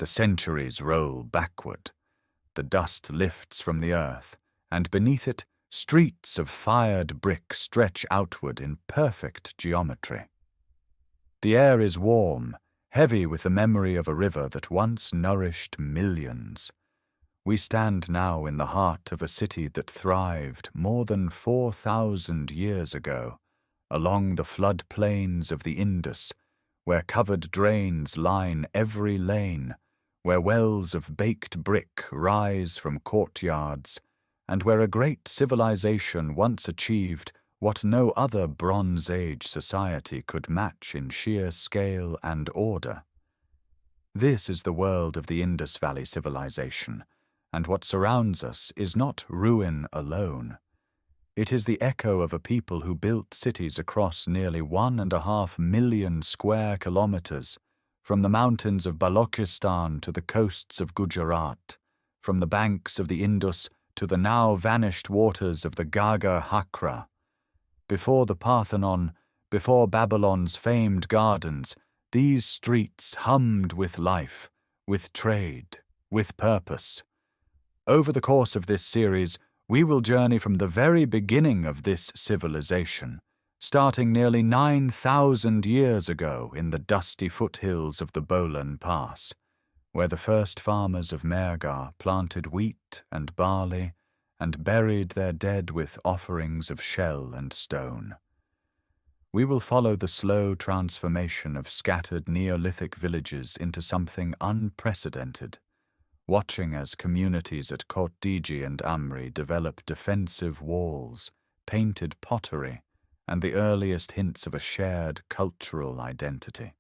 The centuries roll backward. The dust lifts from the earth, and beneath it, streets of fired brick stretch outward in perfect geometry. The air is warm, heavy with the memory of a river that once nourished millions. We stand now in the heart of a city that thrived more than 4,000 years ago, along the flood plains of the Indus, where covered drains line every lane, where wells of baked brick rise from courtyards, and where a great civilization once achieved what no other Bronze Age society could match in sheer scale and order. This is the world of the Indus Valley Civilization, and what surrounds us is not ruin alone. It is the echo of a people who built cities across nearly 1.5 million square kilometers, from the mountains of Balochistan to the coasts of Gujarat, from the banks of the Indus to the now vanished waters of the Ghaggar Hakra. Before the Parthenon, before Babylon's famed gardens, these streets hummed with life, with trade, with purpose. Over the course of this series, we will journey from the very beginning of this civilization, starting nearly 9,000 years ago in the dusty foothills of the Bolan Pass, where the first farmers of Mehrgarh planted wheat and barley and buried their dead with offerings of shell and stone. We will follow the slow transformation of scattered Neolithic villages into something unprecedented, watching as communities at Kotdiji and Amri develop defensive walls, painted pottery, and the earliest hints of a shared cultural identity.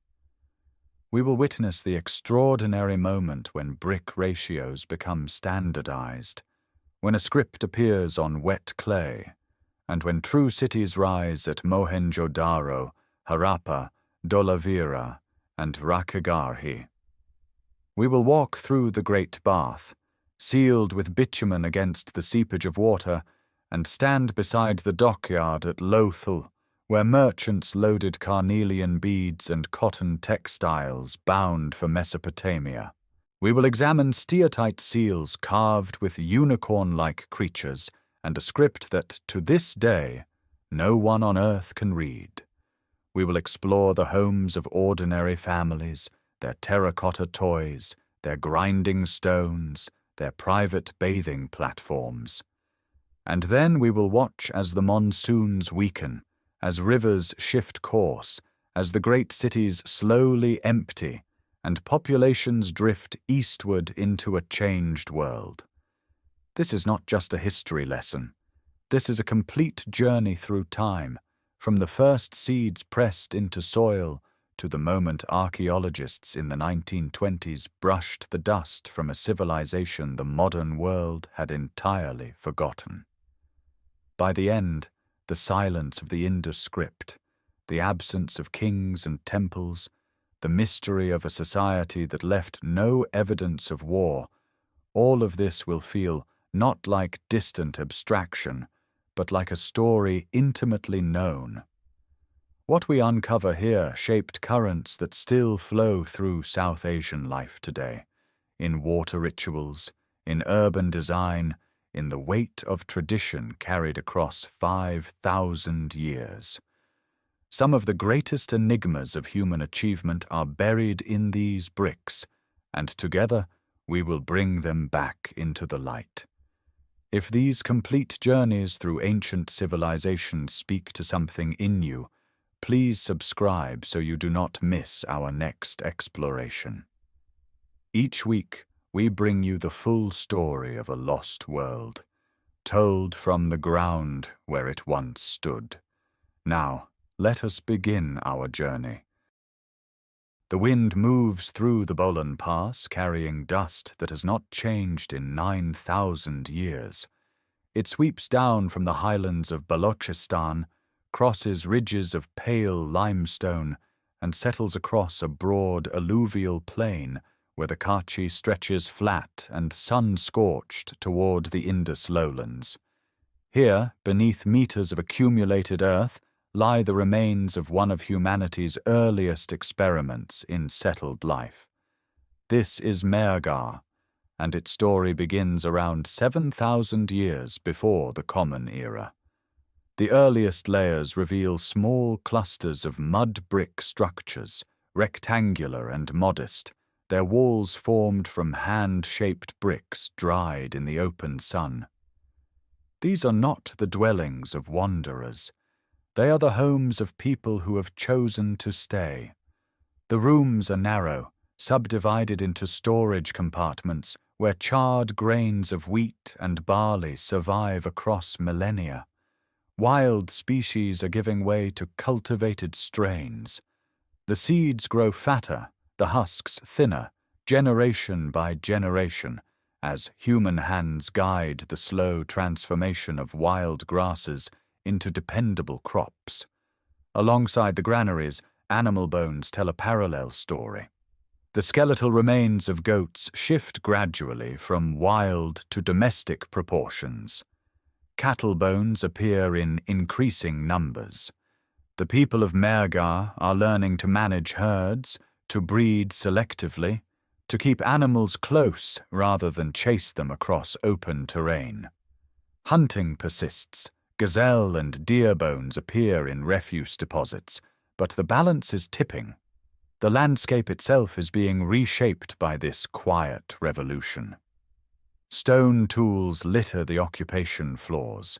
We will witness the extraordinary moment when brick ratios become standardized, when a script appears on wet clay, and when true cities rise at Mohenjo-Daro, Harappa, Dholavira, and Rakhigarhi. We will walk through the Great Bath, sealed with bitumen against the seepage of water, and stand beside the dockyard at Lothal, where merchants loaded carnelian beads and cotton textiles bound for Mesopotamia. We will examine steatite seals carved with unicorn-like creatures and a script that, to this day, no one on earth can read. We will explore the homes of ordinary families, their terracotta toys, their grinding stones, their private bathing platforms. And then we will watch as the monsoons weaken, as rivers shift course, as the great cities slowly empty, and populations drift eastward into a changed world. This is not just a history lesson. This is a complete journey through time, from the first seeds pressed into soil to the moment archaeologists in the 1920s brushed the dust from a civilization the modern world had entirely forgotten. By the end, the silence of the Indus script, the absence of kings and temples, the mystery of a society that left no evidence of war, all of this will feel not like distant abstraction, but like a story intimately known. What we uncover here shaped currents that still flow through South Asian life today, in water rituals, in urban design, in the weight of tradition carried across 5,000 years. Some of the greatest enigmas of human achievement are buried in these bricks, and together we will bring them back into the light. If these complete journeys through ancient civilizations speak to something in you, please subscribe so you do not miss our next exploration. Each week, we bring you the full story of a lost world, told from the ground where it once stood. Now, let us begin our journey. The wind moves through the Bolan Pass, carrying dust that has not changed in 9,000 years. It sweeps down from the highlands of Balochistan, crosses ridges of pale limestone, and settles across a broad alluvial plain where the Kachi stretches flat and sun-scorched toward the Indus lowlands. Here, beneath meters of accumulated earth, lie the remains of one of humanity's earliest experiments in settled life. This is Mehrgar, and its story begins around 7,000 years before the Common Era. The earliest layers reveal small clusters of mud brick structures, rectangular and modest, their walls formed from hand-shaped bricks dried in the open sun. These are not the dwellings of wanderers. They are the homes of people who have chosen to stay. The rooms are narrow, subdivided into storage compartments where charred grains of wheat and barley survive across millennia. Wild species are giving way to cultivated strains. The seeds grow fatter, the husks thinner, generation by generation, as human hands guide the slow transformation of wild grasses into dependable crops. Alongside the granaries, animal bones tell a parallel story. The skeletal remains of goats shift gradually from wild to domestic proportions. Cattle bones appear in increasing numbers. The people of Mehrgar are learning to manage herds, to breed selectively, to keep animals close rather than chase them across open terrain. Hunting persists. Gazelle and deer bones appear in refuse deposits, but the balance is tipping. The landscape itself is being reshaped by this quiet revolution. Stone tools litter the occupation floors.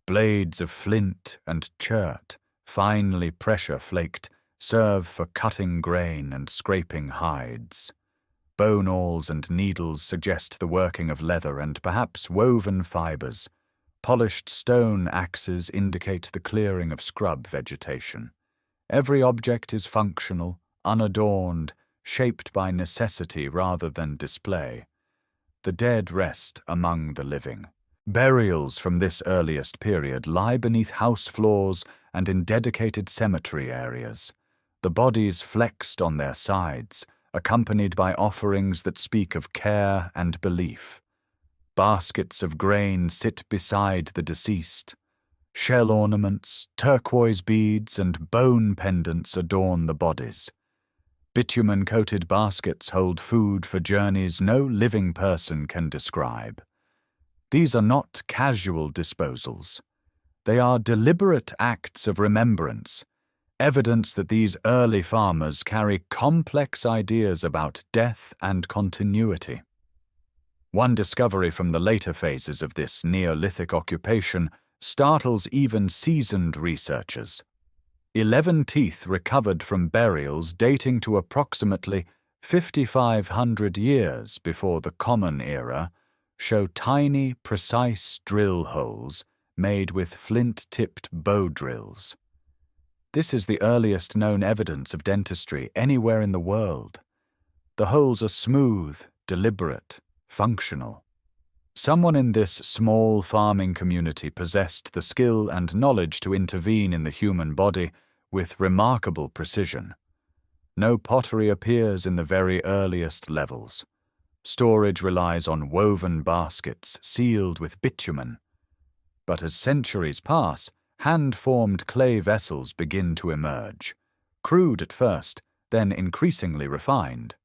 Blades of flint and chert, finely pressure-flaked, serve for cutting grain and scraping hides. Bone awls and needles suggest the working of leather and perhaps woven fibers. Polished stone axes indicate the clearing of scrub vegetation. Every object is functional, unadorned, shaped by necessity rather than display. The dead rest among the living. Burials from this earliest period lie beneath house floors and in dedicated cemetery areas. The bodies flexed on their sides, accompanied by offerings that speak of care and belief. Baskets of grain sit beside the deceased. Shell ornaments, turquoise beads, and bone pendants adorn the bodies. Bitumen-coated baskets hold food for journeys no living person can describe. These are not casual disposals. They are deliberate acts of remembrance, evidence that these early farmers carry complex ideas about death and continuity. One discovery from the later phases of this Neolithic occupation startles even seasoned researchers. 11 teeth recovered from burials dating to approximately 5,500 years before the Common Era show tiny, precise drill holes made with flint-tipped bow drills. This is the earliest known evidence of dentistry anywhere in the world. The holes are smooth, deliberate, functional. Someone in this small farming community possessed the skill and knowledge to intervene in the human body with remarkable precision. No pottery appears in the very earliest levels. Storage relies on woven baskets sealed with bitumen. But as centuries pass, hand-formed clay vessels begin to emerge, crude at first, then increasingly refined.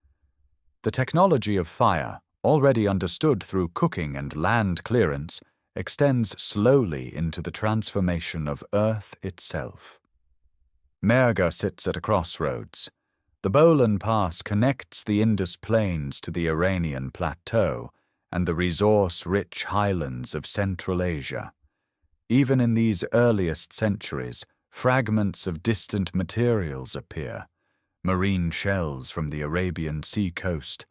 The technology of fire, already understood through cooking and land clearance, extends slowly into the transformation of Earth itself. Mehrgar sits at a crossroads. The Bolan Pass connects the Indus Plains to the Iranian Plateau and the resource-rich highlands of Central Asia. Even in these earliest centuries, fragments of distant materials appear: marine shells from the Arabian Sea coast,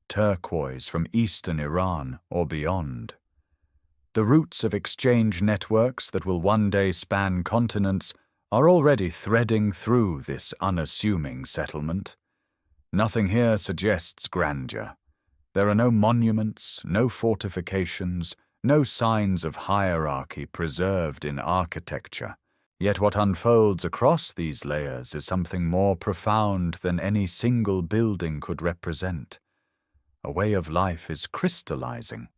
turquoise from eastern Iran or beyond. The roots of exchange networks that will one day span continents are already threading through this unassuming settlement. Nothing here suggests grandeur. There are no monuments, no fortifications, no signs of hierarchy preserved in architecture. Yet what unfolds across these layers is something more profound than any single building could represent. A way of life is crystallizing.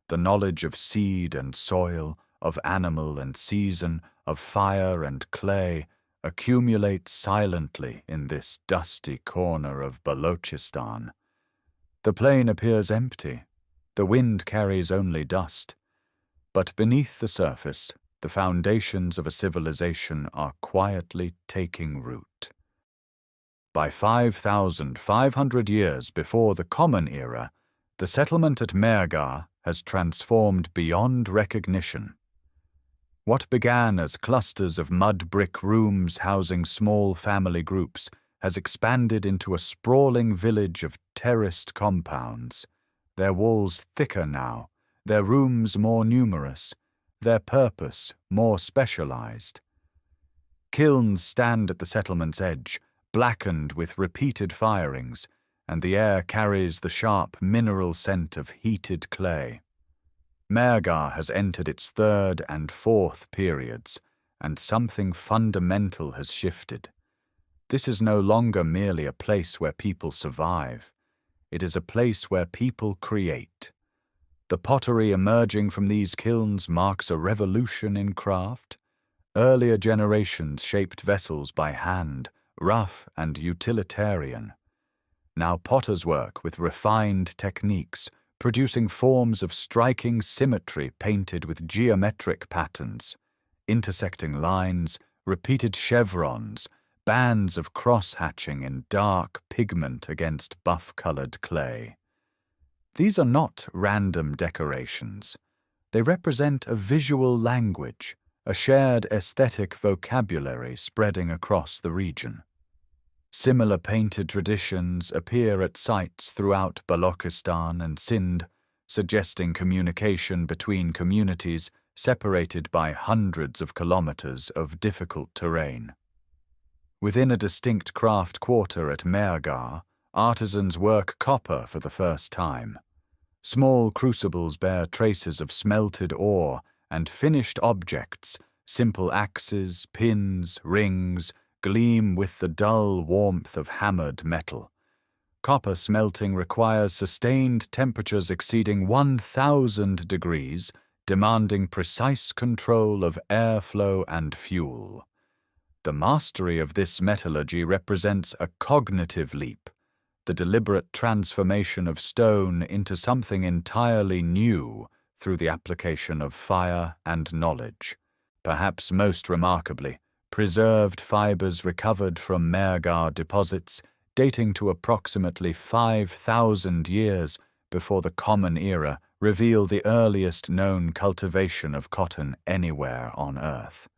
The knowledge of seed and soil, of animal and season, of fire and clay, accumulates silently in this dusty corner of Balochistan. The plain appears empty. The wind carries only dust. But beneath the surface, the foundations of a civilization are quietly taking root. By 5,500 years before the Common Era, the settlement at Mehrgarh has transformed beyond recognition. What began as clusters of mud brick rooms housing small family groups has expanded into a sprawling village of terraced compounds, their walls thicker now, their rooms more numerous, their purpose more specialized. Kilns stand at the settlement's edge, blackened with repeated firings, and the air carries the sharp mineral scent of heated clay. Mehrgarh has entered its third and fourth periods, and something fundamental has shifted. This is no longer merely a place where people survive. It is a place where people create. The pottery emerging from these kilns marks a revolution in craft. Earlier generations shaped vessels by hand, rough and utilitarian. Now potters work with refined techniques, producing forms of striking symmetry painted with geometric patterns, intersecting lines, repeated chevrons, bands of cross-hatching in dark pigment against buff-colored clay. These are not random decorations. They represent a visual language, a shared aesthetic vocabulary spreading across the region. Similar painted traditions appear at sites throughout Balochistan and Sindh, suggesting communication between communities separated by hundreds of kilometers of difficult terrain. Within a distinct craft quarter at Mehrgarh, artisans work copper for the first time. Small crucibles bear traces of smelted ore and finished objects, simple axes, pins, rings, gleam with the dull warmth of hammered metal. Copper smelting requires sustained temperatures exceeding 1,000 degrees, demanding precise control of airflow and fuel. The mastery of this metallurgy represents a cognitive leap, the deliberate transformation of stone into something entirely new through the application of fire and knowledge. Perhaps most remarkably, preserved fibers recovered from Mehrgarh deposits dating to approximately 5,000 years before the Common Era reveal the earliest known cultivation of cotton anywhere on Earth.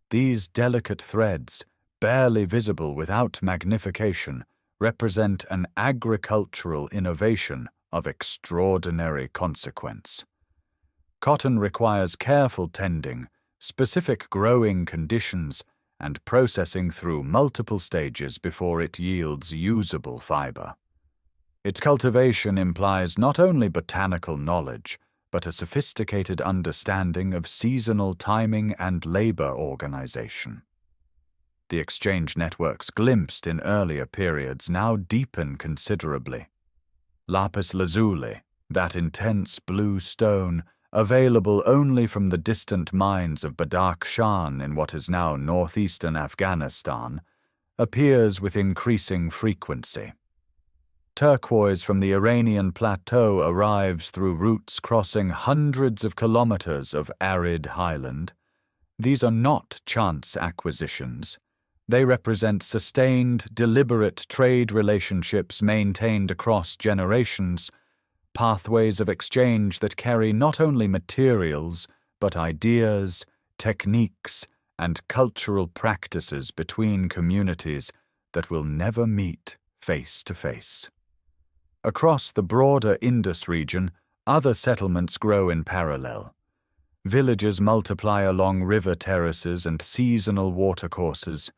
These delicate threads, barely visible without magnification, represent an agricultural innovation of extraordinary consequence. Cotton requires careful tending, specific growing conditions, and processing through multiple stages before it yields usable fiber. Its cultivation implies not only botanical knowledge, but a sophisticated understanding of seasonal timing and labor organization. The exchange networks glimpsed in earlier periods now deepen considerably. Lapis lazuli, that intense blue stone, available only from the distant mines of Badakhshan in what is now northeastern Afghanistan, appears with increasing frequency. Turquoise from the Iranian plateau arrives through routes crossing hundreds of kilometers of arid highland. These are not chance acquisitions. They represent sustained, deliberate trade relationships maintained across generations, pathways of exchange that carry not only materials, but ideas, techniques, and cultural practices between communities that will never meet face to face. Across the broader Indus region, other settlements grow in parallel. Villages multiply along river terraces and seasonal watercourses,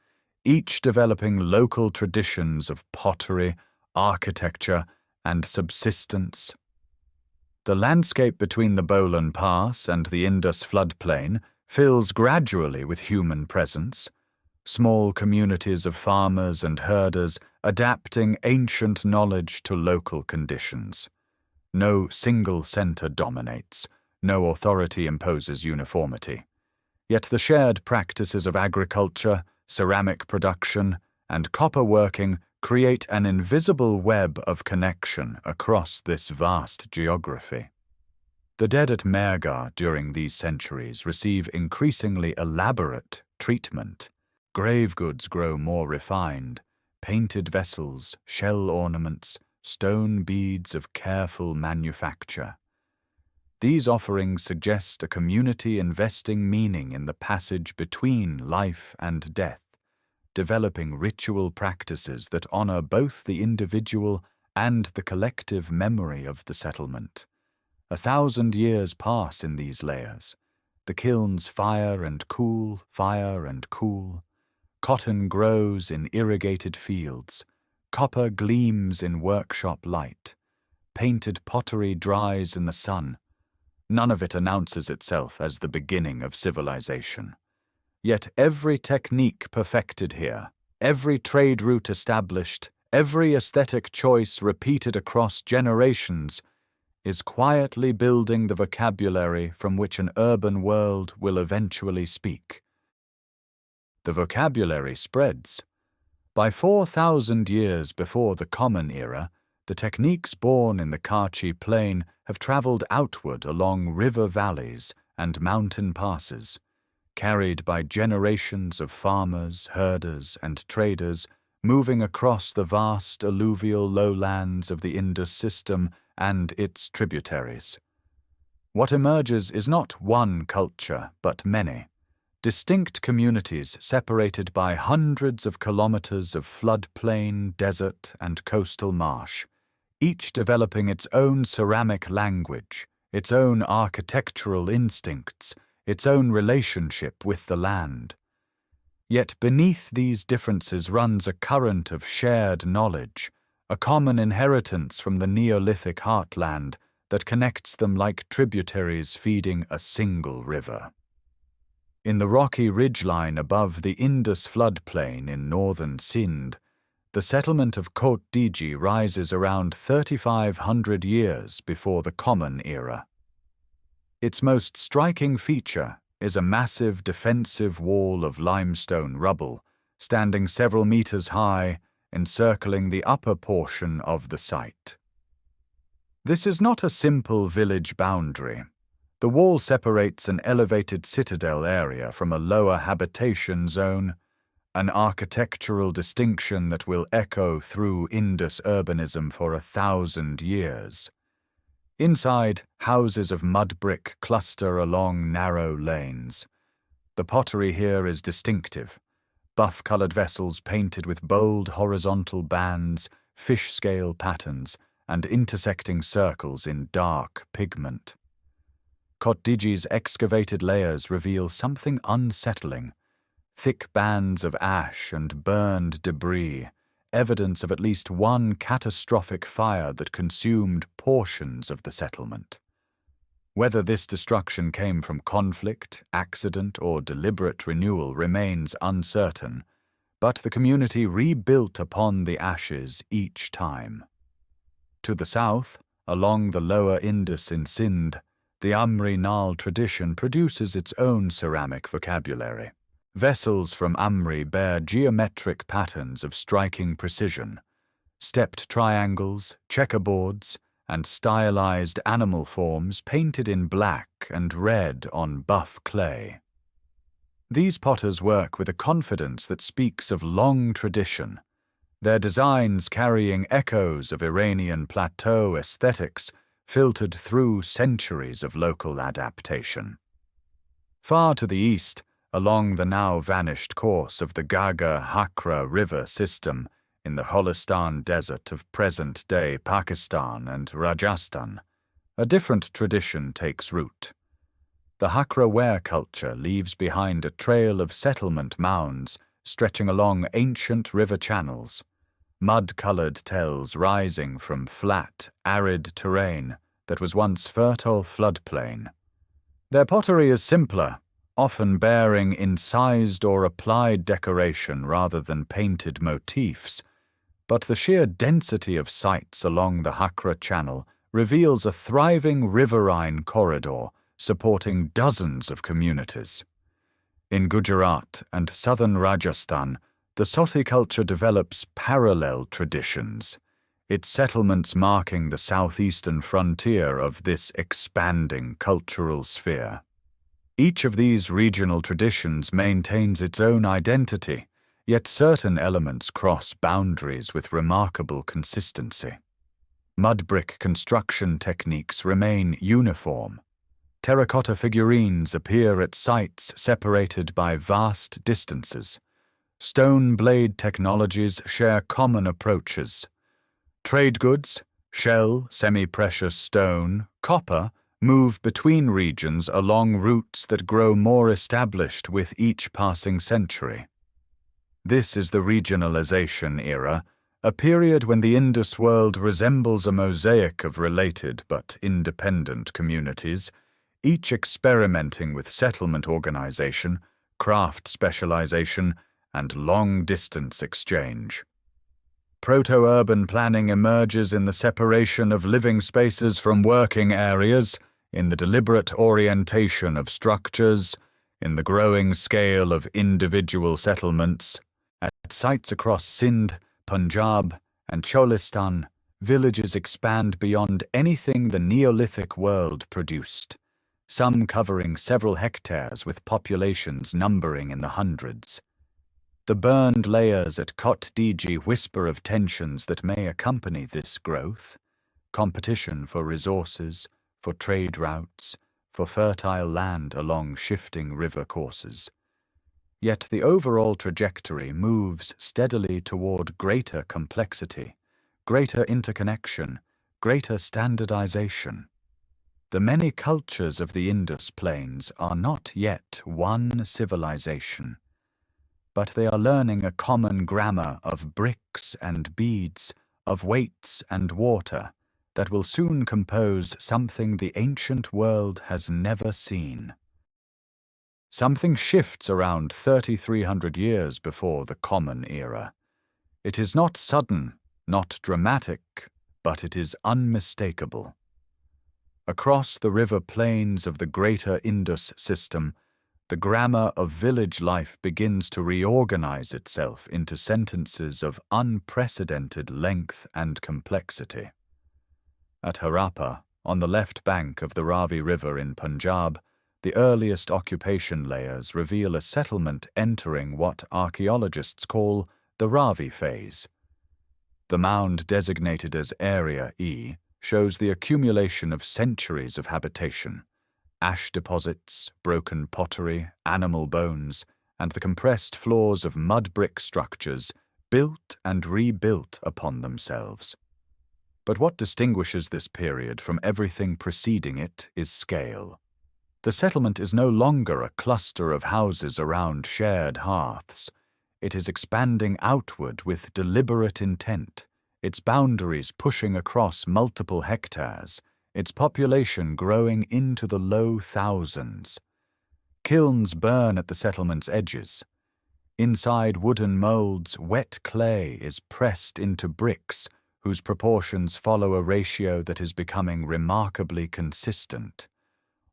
each developing local traditions of pottery, architecture, and subsistence. The landscape between the Bolan Pass and the Indus floodplain fills gradually with human presence, small communities of farmers and herders adapting ancient knowledge to local conditions. No single center dominates, no authority imposes uniformity. Yet the shared practices of agriculture, ceramic production, and copper working create an invisible web of connection across this vast geography. The dead at Mehrgarh during these centuries receive increasingly elaborate treatment. Grave goods grow more refined, painted vessels, shell ornaments, stone beads of careful manufacture. These offerings suggest a community investing meaning in the passage between life and death, developing ritual practices that honor both the individual and the collective memory of the settlement. 1,000 years pass in these layers. The kilns fire and cool, fire and cool. Cotton grows in irrigated fields. Copper gleams in workshop light. Painted pottery dries in the sun. None of it announces itself as the beginning of civilization. Yet every technique perfected here, every trade route established, every aesthetic choice repeated across generations is quietly building the vocabulary from which an urban world will eventually speak. The vocabulary spreads. By 4,000 years before the Common Era, the techniques born in the Kachi Plain have traveled outward along river valleys and mountain passes, carried by generations of farmers, herders, and traders moving across the vast alluvial lowlands of the Indus system and its tributaries. What emerges is not one culture, but many, distinct communities separated by hundreds of kilometers of floodplain, desert, and coastal marsh, each developing its own ceramic language, its own architectural instincts, its own relationship with the land. Yet beneath these differences runs a current of shared knowledge, a common inheritance from the Neolithic heartland that connects them like tributaries feeding a single river. In the rocky ridgeline above the Indus floodplain in northern Sindh, the settlement of Kot Diji rises around 3,500 years before the Common Era. Its most striking feature is a massive defensive wall of limestone rubble, standing several meters high, encircling the upper portion of the site. This is not a simple village boundary. The wall separates an elevated citadel area from a lower habitation zone, an architectural distinction that will echo through Indus urbanism for 1,000 years. Inside, houses of mud brick cluster along narrow lanes. The pottery here is distinctive. Buff-colored vessels painted with bold horizontal bands, fish-scale patterns, and intersecting circles in dark pigment. Kot Diji's excavated layers reveal something unsettling. Thick bands of ash and burned debris, evidence of at least one catastrophic fire that consumed portions of the settlement. Whether this destruction came from conflict, accident, or deliberate renewal remains uncertain, but the community rebuilt upon the ashes each time. To the south, along the lower Indus in Sindh, the Amri Nal tradition produces its own ceramic vocabulary. Vessels from Amri bear geometric patterns of striking precision, stepped triangles, checkerboards, and stylized animal forms painted in black and red on buff clay. These potters work with a confidence that speaks of long tradition, their designs carrying echoes of Iranian plateau aesthetics filtered through centuries of local adaptation. Far to the east, along the now vanished course of the Ghaggar-Hakra river system in the Holistan desert of present-day Pakistan and Rajasthan, a different tradition takes root. The Hakra ware culture leaves behind a trail of settlement mounds stretching along ancient river channels, mud-colored tells rising from flat, arid terrain that was once fertile floodplain. Their pottery is simpler, often bearing incised or applied decoration rather than painted motifs, but the sheer density of sites along the Hakra Channel reveals a thriving riverine corridor supporting dozens of communities. In Gujarat and southern Rajasthan, The Soti culture develops parallel traditions, its settlements marking the southeastern frontier of this expanding cultural sphere. Each of these regional traditions maintains its own identity, yet certain elements cross boundaries with remarkable consistency. Mud brick construction techniques remain uniform. Terracotta figurines appear at sites separated by vast distances. Stone blade technologies share common approaches. Trade goods, shell, semi-precious stone, copper, move between regions along routes that grow more established with each passing century. This is the regionalization era, a period when the Indus world resembles a mosaic of related but independent communities, each experimenting with settlement organization, craft specialization, and long-distance exchange. Proto-urban planning emerges in the separation of living spaces from working areas, in the deliberate orientation of structures, in the growing scale of individual settlements. At sites across Sindh, Punjab, and Cholistan, villages expand beyond anything the Neolithic world produced, some covering several hectares with populations numbering in the hundreds. The burned layers at Kot Diji whisper of tensions that may accompany this growth: competition for resources, for trade routes, for fertile land along shifting river courses. Yet the overall trajectory moves steadily toward greater complexity, greater interconnection, greater standardization. The many cultures of the Indus Plains are not yet one civilization, but they are learning a common grammar of bricks and beads, of weights and water, that will soon compose something the ancient world has never seen. Something shifts around 3,300 years before the Common Era. It is not sudden, not dramatic, but it is unmistakable. Across the river plains of the greater Indus system, the grammar of village life begins to reorganize itself into sentences of unprecedented length and complexity. At Harappa, on the left bank of the Ravi River in Punjab, the earliest occupation layers reveal a settlement entering what archaeologists call the Ravi phase. The mound designated as Area E shows the accumulation of centuries of habitation. Ash deposits, broken pottery, animal bones, and the compressed floors of mud brick structures built and rebuilt upon themselves. But what distinguishes this period from everything preceding it is scale. The settlement is no longer a cluster of houses around shared hearths. It is expanding outward with deliberate intent, its boundaries pushing across multiple hectares, its population growing into the low thousands. Kilns burn at the settlement's edges. Inside wooden molds, wet clay is pressed into bricks, whose proportions follow a ratio that is becoming remarkably consistent.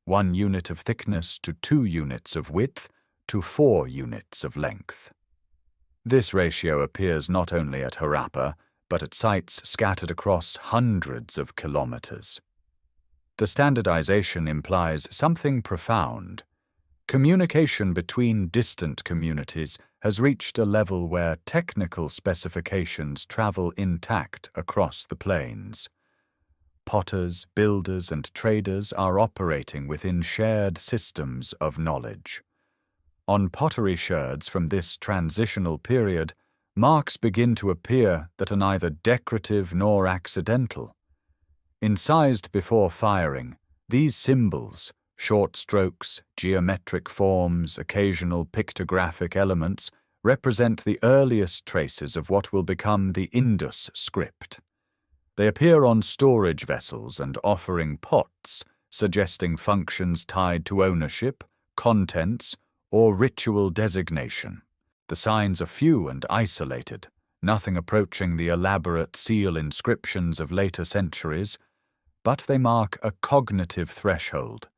1 unit of thickness to 2 units of width to 4 units of length. This ratio appears not only at Harappa, but at sites scattered across hundreds of kilometers. The standardization implies something profound. Communication between distant communities has reached a level where technical specifications travel intact across the plains. Potters, builders, and traders are operating within shared systems of knowledge. On pottery sherds from this transitional period, marks begin to appear that are neither decorative nor accidental. Incised before firing, these symbols, short strokes, geometric forms, occasional pictographic elements, represent the earliest traces of what will become the Indus script. They appear on storage vessels and offering pots, suggesting functions tied to ownership, contents, or ritual designation. The signs are few and isolated, nothing approaching the elaborate seal inscriptions of later centuries, but they mark a cognitive threshold,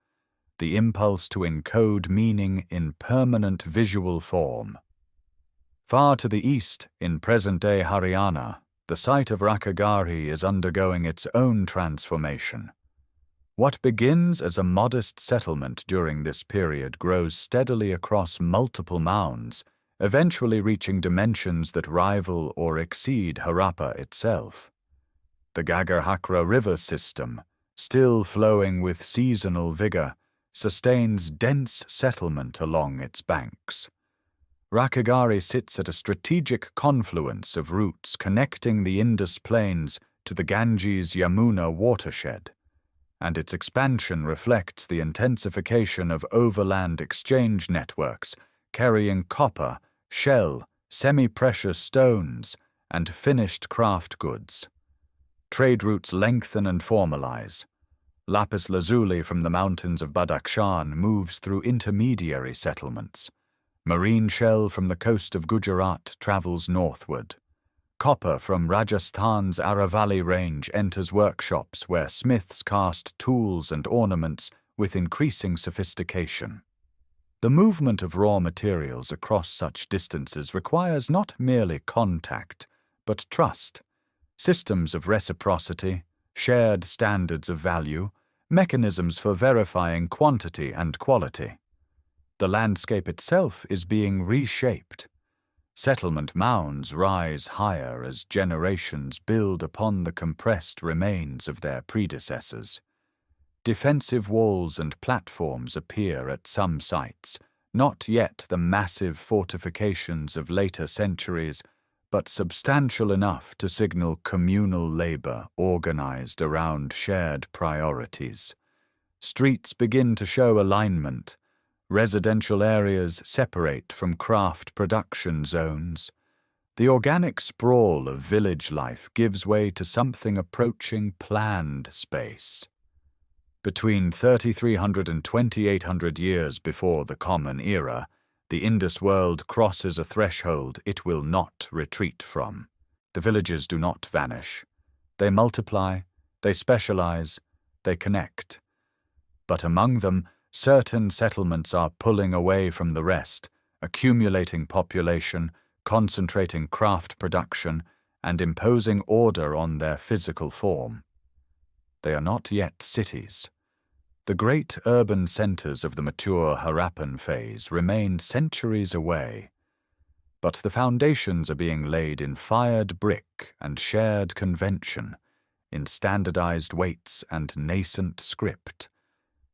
the impulse to encode meaning in permanent visual form. Far to the east, in present-day Haryana, the site of Rakhigarhi is undergoing its own transformation. What begins as a modest settlement during this period grows steadily across multiple mounds, eventually reaching dimensions that rival or exceed Harappa itself. The Gagar-Hakra river system, still flowing with seasonal vigor, sustains dense settlement along its banks. Rakhigarhi sits at a strategic confluence of routes connecting the Indus Plains to the Ganges-Yamuna watershed, and its expansion reflects the intensification of overland exchange networks carrying copper, shell, semi-precious stones, and finished craft goods. Trade routes lengthen and formalize. Lapis lazuli from the mountains of Badakhshan moves through intermediary settlements. Marine shell from the coast of Gujarat travels northward. Copper from Rajasthan's Aravalli range enters workshops where smiths cast tools and ornaments with increasing sophistication. The movement of raw materials across such distances requires not merely contact, but trust, systems of reciprocity, shared standards of value, mechanisms for verifying quantity and quality. The landscape itself is being reshaped. Settlement mounds rise higher as generations build upon the compressed remains of their predecessors. Defensive walls and platforms appear at some sites, not yet the massive fortifications of later centuries, but substantial enough to signal communal labor organized around shared priorities. Streets begin to show alignment. Residential areas separate from craft production zones. The organic sprawl of village life gives way to something approaching planned space. Between 3,300 and 2,800 years before the Common Era, the Indus world crosses a threshold it will not retreat from. The villages do not vanish. They multiply, they specialize, they connect. But among them, certain settlements are pulling away from the rest, accumulating population, concentrating craft production, and imposing order on their physical form. They are not yet cities. The great urban centers of the mature Harappan phase remain centuries away, but the foundations are being laid in fired brick and shared convention, in standardized weights and nascent script,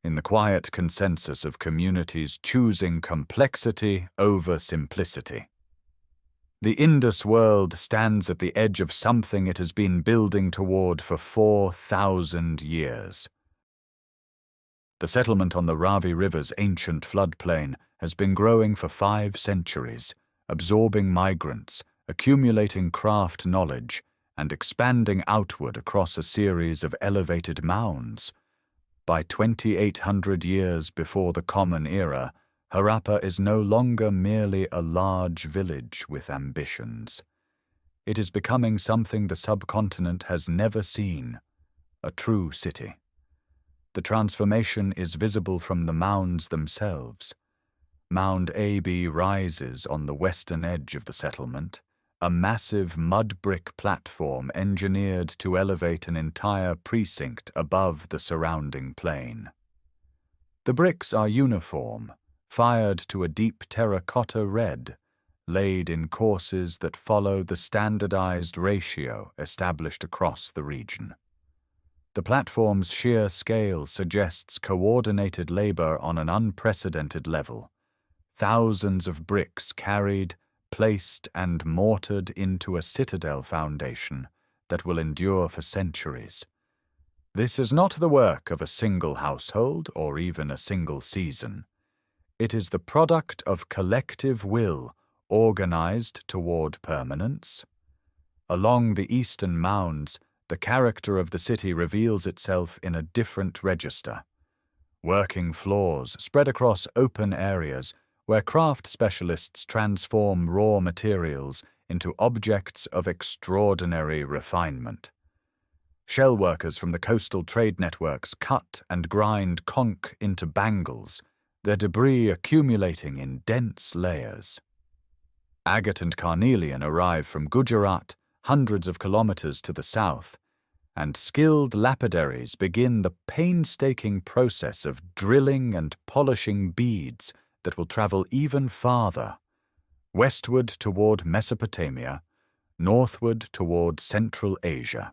in the quiet consensus of communities choosing complexity over simplicity. The Indus world stands at the edge of something it has been building toward for 4,000 years. The settlement on the Ravi River's ancient floodplain has been growing for 5 centuries, absorbing migrants, accumulating craft knowledge, and expanding outward across a series of elevated mounds. By 2,800 years before the Common Era, Harappa is no longer merely a large village with ambitions. It is becoming something the subcontinent has never seen, a true city. The transformation is visible from the mounds themselves. Mound AB rises on the western edge of the settlement, a massive mud-brick platform engineered to elevate an entire precinct above the surrounding plain. The bricks are uniform, fired to a deep terracotta red, laid in courses that follow the standardized ratio established across the region. The platform's sheer scale suggests coordinated labor on an unprecedented level. Thousands of bricks carried, placed and mortared into a citadel foundation that will endure for centuries. This is not the work of a single household or even a single season. It is the product of collective will organized toward permanence. Along the eastern mounds, the character of the city reveals itself in a different register. Working floors spread across open areas where craft specialists transform raw materials into objects of extraordinary refinement. Shell workers from the coastal trade networks cut and grind conch into bangles, their debris accumulating in dense layers. Agate and carnelian arrive from Gujarat, hundreds of kilometers to the south, and skilled lapidaries begin the painstaking process of drilling and polishing beads that will travel even farther, westward toward Mesopotamia, northward toward Central Asia.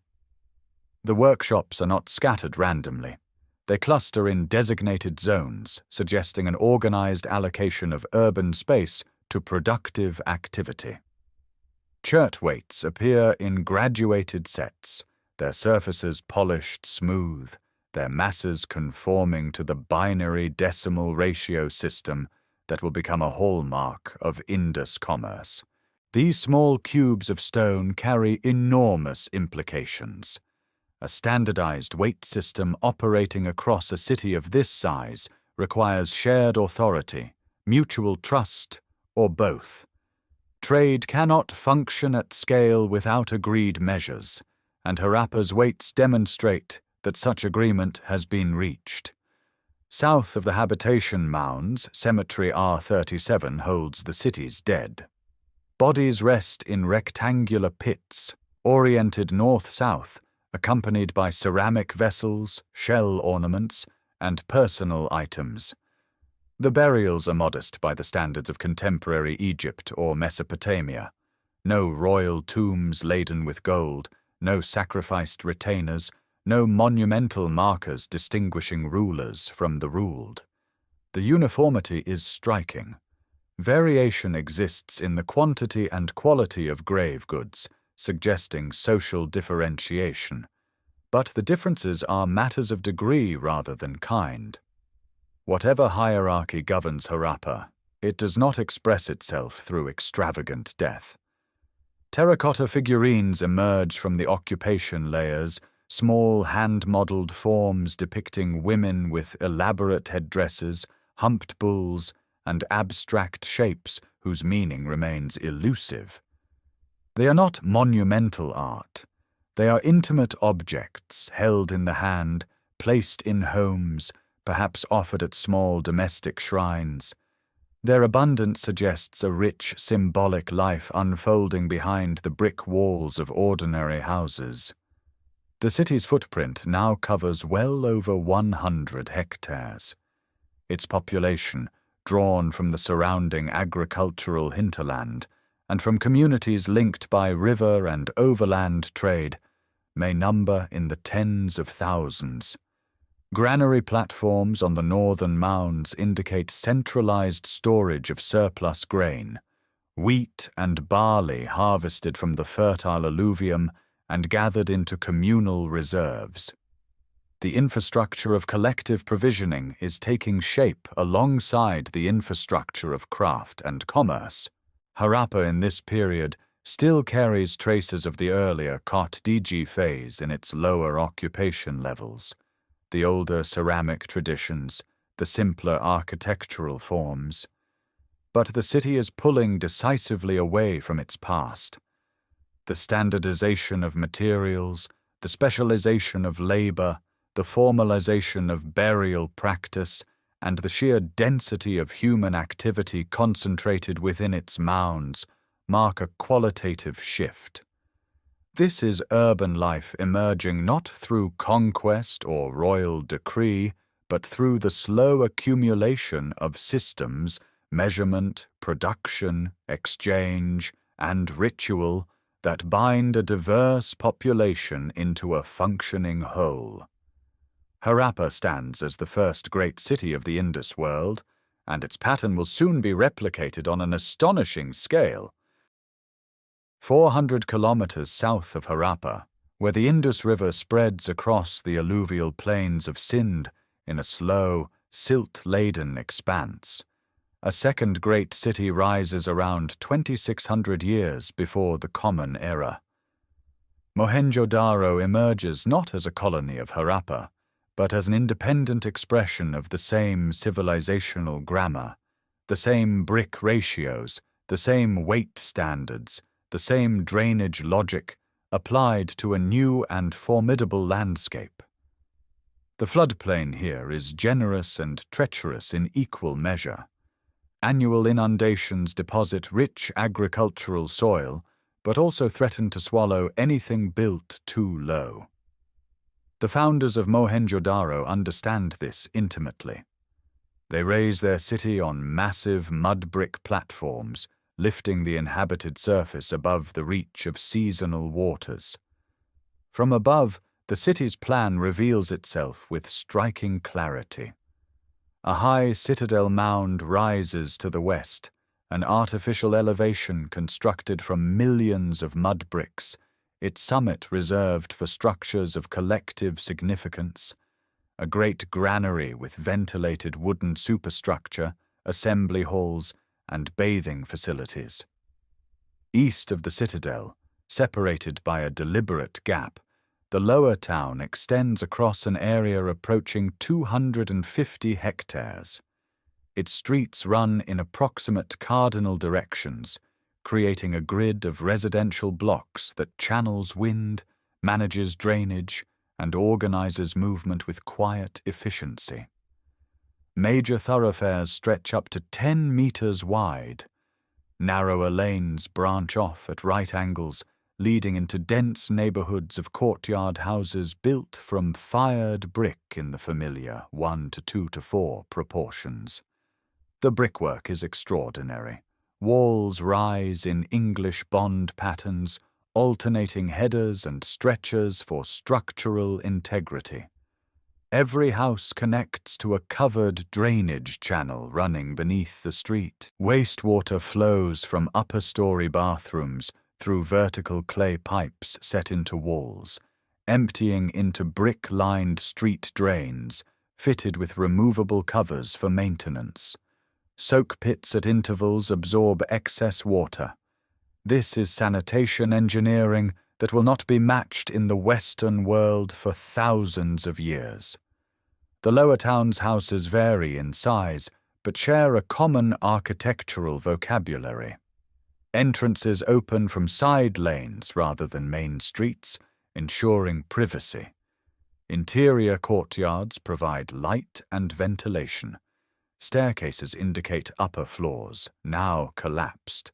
The workshops are not scattered randomly. They cluster in designated zones, suggesting an organized allocation of urban space to productive activity. Church-waits appear in graduated sets, their surfaces polished smooth, their masses conforming to the binary decimal ratio system that will become a hallmark of Indus commerce. These small cubes of stone carry enormous implications. A standardized weight system operating across a city of this size requires shared authority, mutual trust, or both. Trade cannot function at scale without agreed measures, and Harappa's weights demonstrate that such agreement has been reached. South of the habitation mounds, Cemetery R37 holds the city's dead. Bodies rest in rectangular pits, oriented north-south, accompanied by ceramic vessels, shell ornaments, and personal items. The burials are modest by the standards of contemporary Egypt or Mesopotamia. No royal tombs laden with gold, no sacrificed retainers, no monumental markers distinguishing rulers from the ruled. The uniformity is striking. Variation exists in the quantity and quality of grave goods, suggesting social differentiation. But the differences are matters of degree rather than kind. Whatever hierarchy governs Harappa, it does not express itself through extravagant death. Terracotta figurines emerge from the occupation layers, small hand-modeled forms depicting women with elaborate headdresses, humped bulls, and abstract shapes whose meaning remains elusive. They are not monumental art. They are intimate objects held in the hand, placed in homes, perhaps offered at small domestic shrines. Their abundance suggests a rich, symbolic life unfolding behind the brick walls of ordinary houses. The city's footprint now covers well over 100 hectares. Its population, drawn from the surrounding agricultural hinterland and from communities linked by river and overland trade, may number in the tens of thousands. Granary platforms on the northern mounds indicate centralized storage of surplus grain, wheat and barley harvested from the fertile alluvium and gathered into communal reserves. The infrastructure of collective provisioning is taking shape alongside the infrastructure of craft and commerce. Harappa in this period still carries traces of the earlier Kotdiji phase in its lower occupation levels. The older ceramic traditions, the simpler architectural forms. But the city is pulling decisively away from its past. The standardization of materials, the specialization of labor, the formalization of burial practice, and the sheer density of human activity concentrated within its mounds mark a qualitative shift. This is urban life emerging not through conquest or royal decree, but through the slow accumulation of systems, measurement, production, exchange, and ritual that bind a diverse population into a functioning whole. Harappa stands as the first great city of the Indus world, and its pattern will soon be replicated on an astonishing scale. 400 kilometers south of Harappa, where the Indus River spreads across the alluvial plains of Sindh in a slow, silt-laden expanse, a second great city rises around 2,600 years before the Common Era. Mohenjo-Daro emerges not as a colony of Harappa, but as an independent expression of the same civilizational grammar, the same brick ratios, the same weight standards, the same drainage logic applied to a new and formidable landscape. The floodplain here is generous and treacherous in equal measure. Annual inundations deposit rich agricultural soil, but also threaten to swallow anything built too low. The founders of Mohenjo-Daro understand this intimately. They raise their city on massive mud brick platforms, lifting the inhabited surface above the reach of seasonal waters. From above, the city's plan reveals itself with striking clarity. A high citadel mound rises to the west, an artificial elevation constructed from millions of mud bricks, its summit reserved for structures of collective significance, a great granary with ventilated wooden superstructure, assembly halls, and bathing facilities. East of the citadel, separated by a deliberate gap, the lower town extends across an area approaching 250 hectares. Its streets run in approximate cardinal directions, creating a grid of residential blocks that channels wind, manages drainage, and organizes movement with quiet efficiency. Major thoroughfares stretch up to 10 meters wide. Narrower lanes branch off at right angles, leading into dense neighborhoods of courtyard houses built from fired brick in the familiar 1:2:4 proportions. The brickwork is extraordinary. Walls rise in English bond patterns, alternating headers and stretchers for structural integrity. Every house connects to a covered drainage channel running beneath the street. Wastewater flows from upper-story bathrooms through vertical clay pipes set into walls, emptying into brick-lined street drains, fitted with removable covers for maintenance. Soak pits at intervals absorb excess water. This is sanitation engineering that will not be matched in the Western world for thousands of years. The lower town's houses vary in size, but share a common architectural vocabulary. Entrances open from side lanes rather than main streets, ensuring privacy. Interior courtyards provide light and ventilation. Staircases indicate upper floors, now collapsed.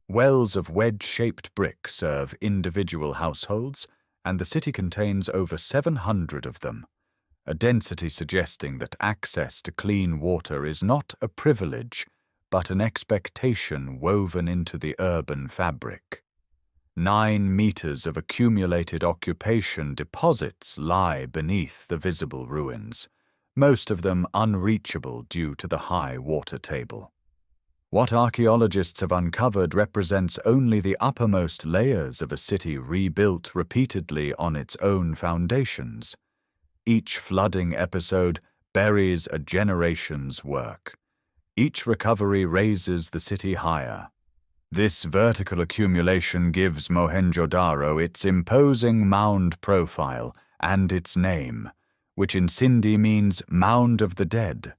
Wells of wedge-shaped brick serve individual households, and the city contains over 700 of them, a density suggesting that access to clean water is not a privilege, but an expectation woven into the urban fabric. 9 meters of accumulated occupation deposits lie beneath the visible ruins, most of them unreachable due to the high water table. What archaeologists have uncovered represents only the uppermost layers of a city rebuilt repeatedly on its own foundations. Each flooding episode buries a generation's work. Each recovery raises the city higher. This vertical accumulation gives Mohenjo-Daro its imposing mound profile and its name, which in Sindhi means Mound of the Dead,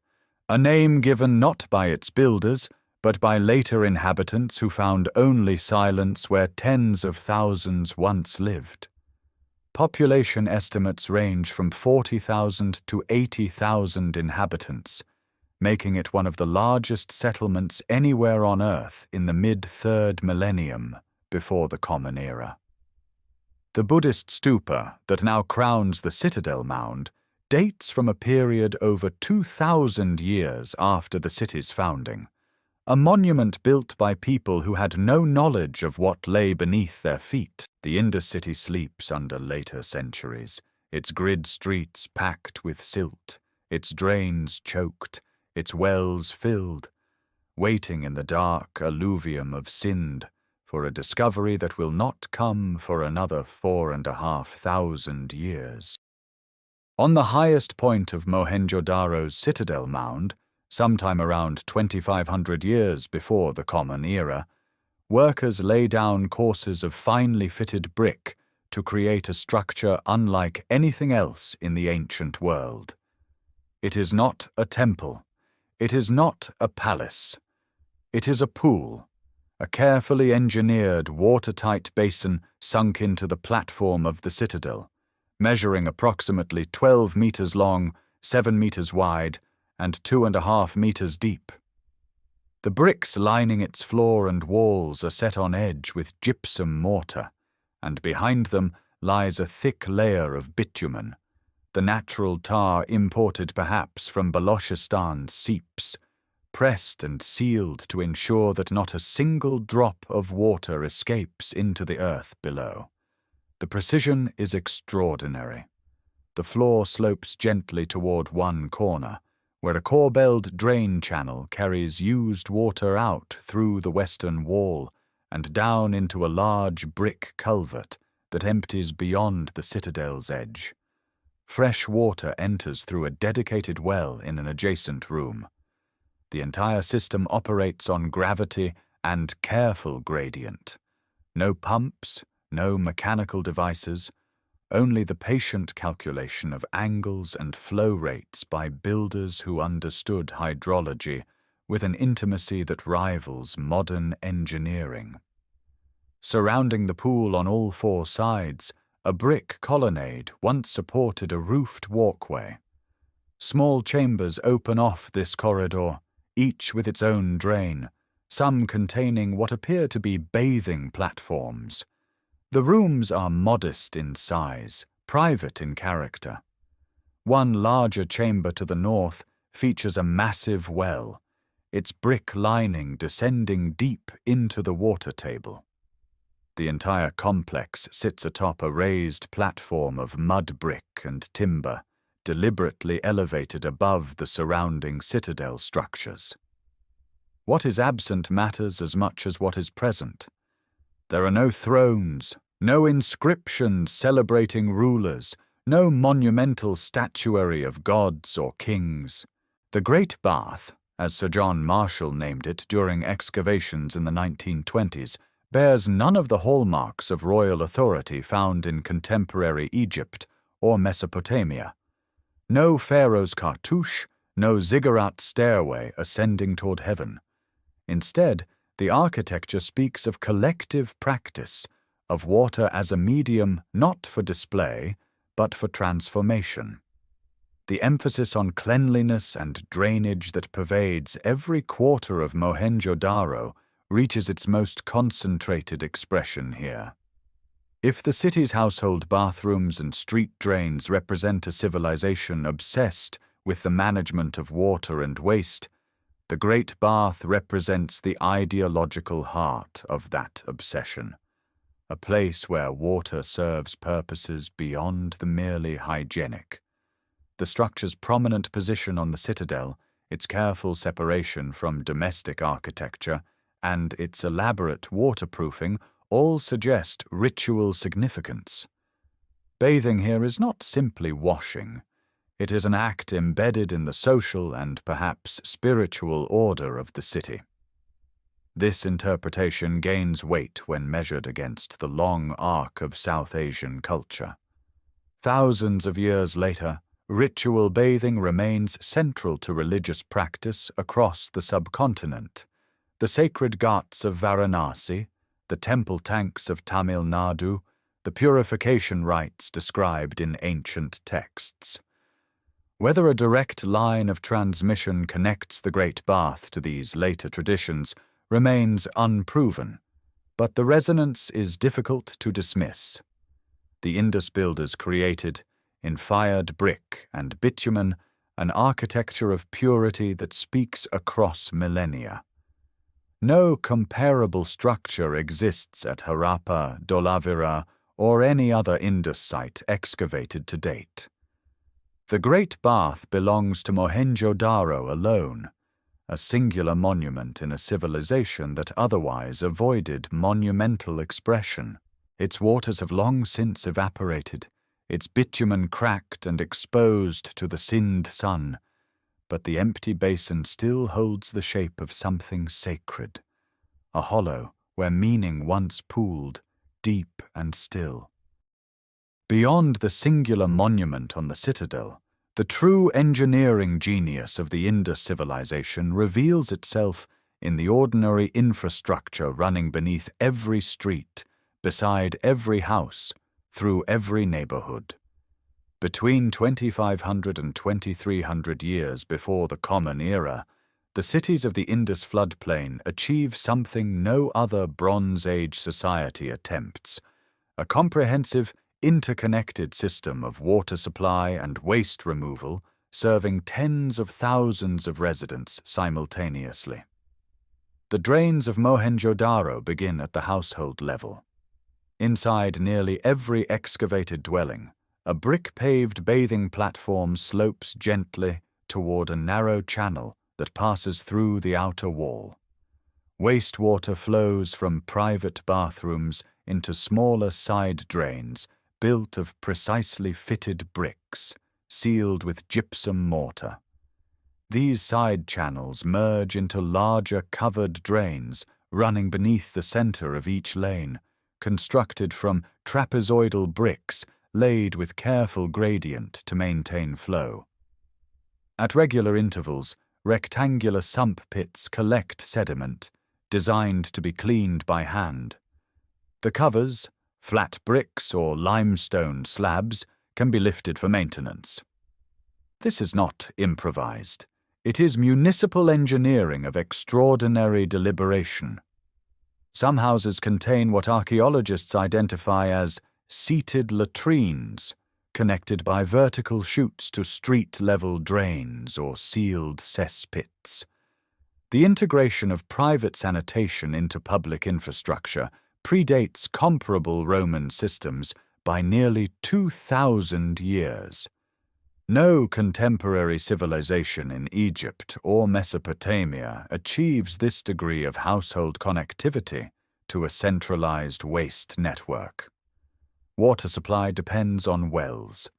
a name given not by its builders, but by later inhabitants who found only silence where tens of thousands once lived. Population estimates range from 40,000 to 80,000 inhabitants, making it one of the largest settlements anywhere on Earth in the mid-3rd millennium before the Common Era. The Buddhist stupa that now crowns the citadel mound dates from a period over 2,000 years after the city's founding, a monument built by people who had no knowledge of what lay beneath their feet. The Indus city sleeps under later centuries, its grid streets packed with silt, its drains choked, its wells filled, waiting in the dark alluvium of Sindh for a discovery that will not come for another 4,500 years. On the highest point of Mohenjo-Daro's citadel mound, sometime around 2,500 years before the Common Era, workers lay down courses of finely fitted brick to create a structure unlike anything else in the ancient world. It is not a temple. It is not a palace. It is a pool, a carefully engineered watertight basin sunk into the platform of the citadel, measuring approximately 12 meters long, 7 meters wide, and 2.5 meters deep. The bricks lining its floor and walls are set on edge with gypsum mortar, and behind them lies a thick layer of bitumen, the natural tar imported perhaps from Balochistan's seeps, pressed and sealed to ensure that not a single drop of water escapes into the earth below. The precision is extraordinary. The floor slopes gently toward one corner, where a corbelled drain channel carries used water out through the western wall and down into a large brick culvert that empties beyond the citadel's edge. Fresh water enters through a dedicated well in an adjacent room. The entire system operates on gravity and careful gradient. No pumps, no mechanical devices, only the patient calculation of angles and flow rates by builders who understood hydrology with an intimacy that rivals modern engineering. Surrounding the pool on all four sides, a brick colonnade once supported a roofed walkway. Small chambers open off this corridor, each with its own drain, some containing what appear to be bathing platforms. The rooms are modest in size, private in character. One larger chamber to the north features a massive well, its brick lining descending deep into the water table. The entire complex sits atop a raised platform of mud brick and timber, deliberately elevated above the surrounding citadel structures. What is absent matters as much as what is present. There are no thrones, no inscriptions celebrating rulers, no monumental statuary of gods or kings. The Great Bath, as Sir John Marshall named it during excavations in the 1920s, bears none of the hallmarks of royal authority found in contemporary Egypt or Mesopotamia. No pharaoh's cartouche, no ziggurat stairway ascending toward heaven. Instead, the architecture speaks of collective practice, of water as a medium not for display, but for transformation. The emphasis on cleanliness and drainage that pervades every quarter of Mohenjo-Daro reaches its most concentrated expression here. If the city's household bathrooms and street drains represent a civilization obsessed with the management of water and waste, the Great Bath represents the ideological heart of that obsession, a place where water serves purposes beyond the merely hygienic. The structure's prominent position on the citadel, its careful separation from domestic architecture, and its elaborate waterproofing all suggest ritual significance. Bathing here is not simply washing. It is an act embedded in the social and perhaps spiritual order of the city. This interpretation gains weight when measured against the long arc of South Asian culture. Thousands of years later, ritual bathing remains central to religious practice across the subcontinent. The sacred ghats of Varanasi, the temple tanks of Tamil Nadu, the purification rites described in ancient texts. Whether a direct line of transmission connects the Great Bath to these later traditions remains unproven, but the resonance is difficult to dismiss. The Indus builders created, in fired brick and bitumen, an architecture of purity that speaks across millennia. No comparable structure exists at Harappa, Dholavira, or any other Indus site excavated to date. The Great Bath belongs to Mohenjo-Daro alone, a singular monument in a civilization that otherwise avoided monumental expression. Its waters have long since evaporated, its bitumen cracked and exposed to the Sindh sun, but the empty basin still holds the shape of something sacred, a hollow where meaning once pooled, deep and still. Beyond the singular monument on the citadel, the true engineering genius of the Indus civilization reveals itself in the ordinary infrastructure running beneath every street, beside every house, through every neighborhood. Between 2,500 and 2,300 years before the Common Era, the cities of the Indus floodplain achieve something no other Bronze Age society attempts: a comprehensive, interconnected system of water supply and waste removal serving tens of thousands of residents simultaneously. The drains of Mohenjo-Daro begin at the household level. Inside nearly every excavated dwelling, a brick-paved bathing platform slopes gently toward a narrow channel that passes through the outer wall. Wastewater flows from private bathrooms into smaller side drains built of precisely fitted bricks, sealed with gypsum mortar. These side channels merge into larger covered drains running beneath the center of each lane, constructed from trapezoidal bricks laid with careful gradient to maintain flow. At regular intervals, rectangular sump pits collect sediment, designed to be cleaned by hand. The covers, flat bricks or limestone slabs, can be lifted for maintenance. This is not improvised. It is municipal engineering of extraordinary deliberation. Some houses contain what archaeologists identify as seated latrines, connected by vertical chutes to street-level drains or sealed cesspits. The integration of private sanitation into public infrastructure predates comparable Roman systems by nearly 2,000 years. No contemporary civilization in Egypt or Mesopotamia achieves this degree of household connectivity to a centralized waste network. Water supply depends on wells.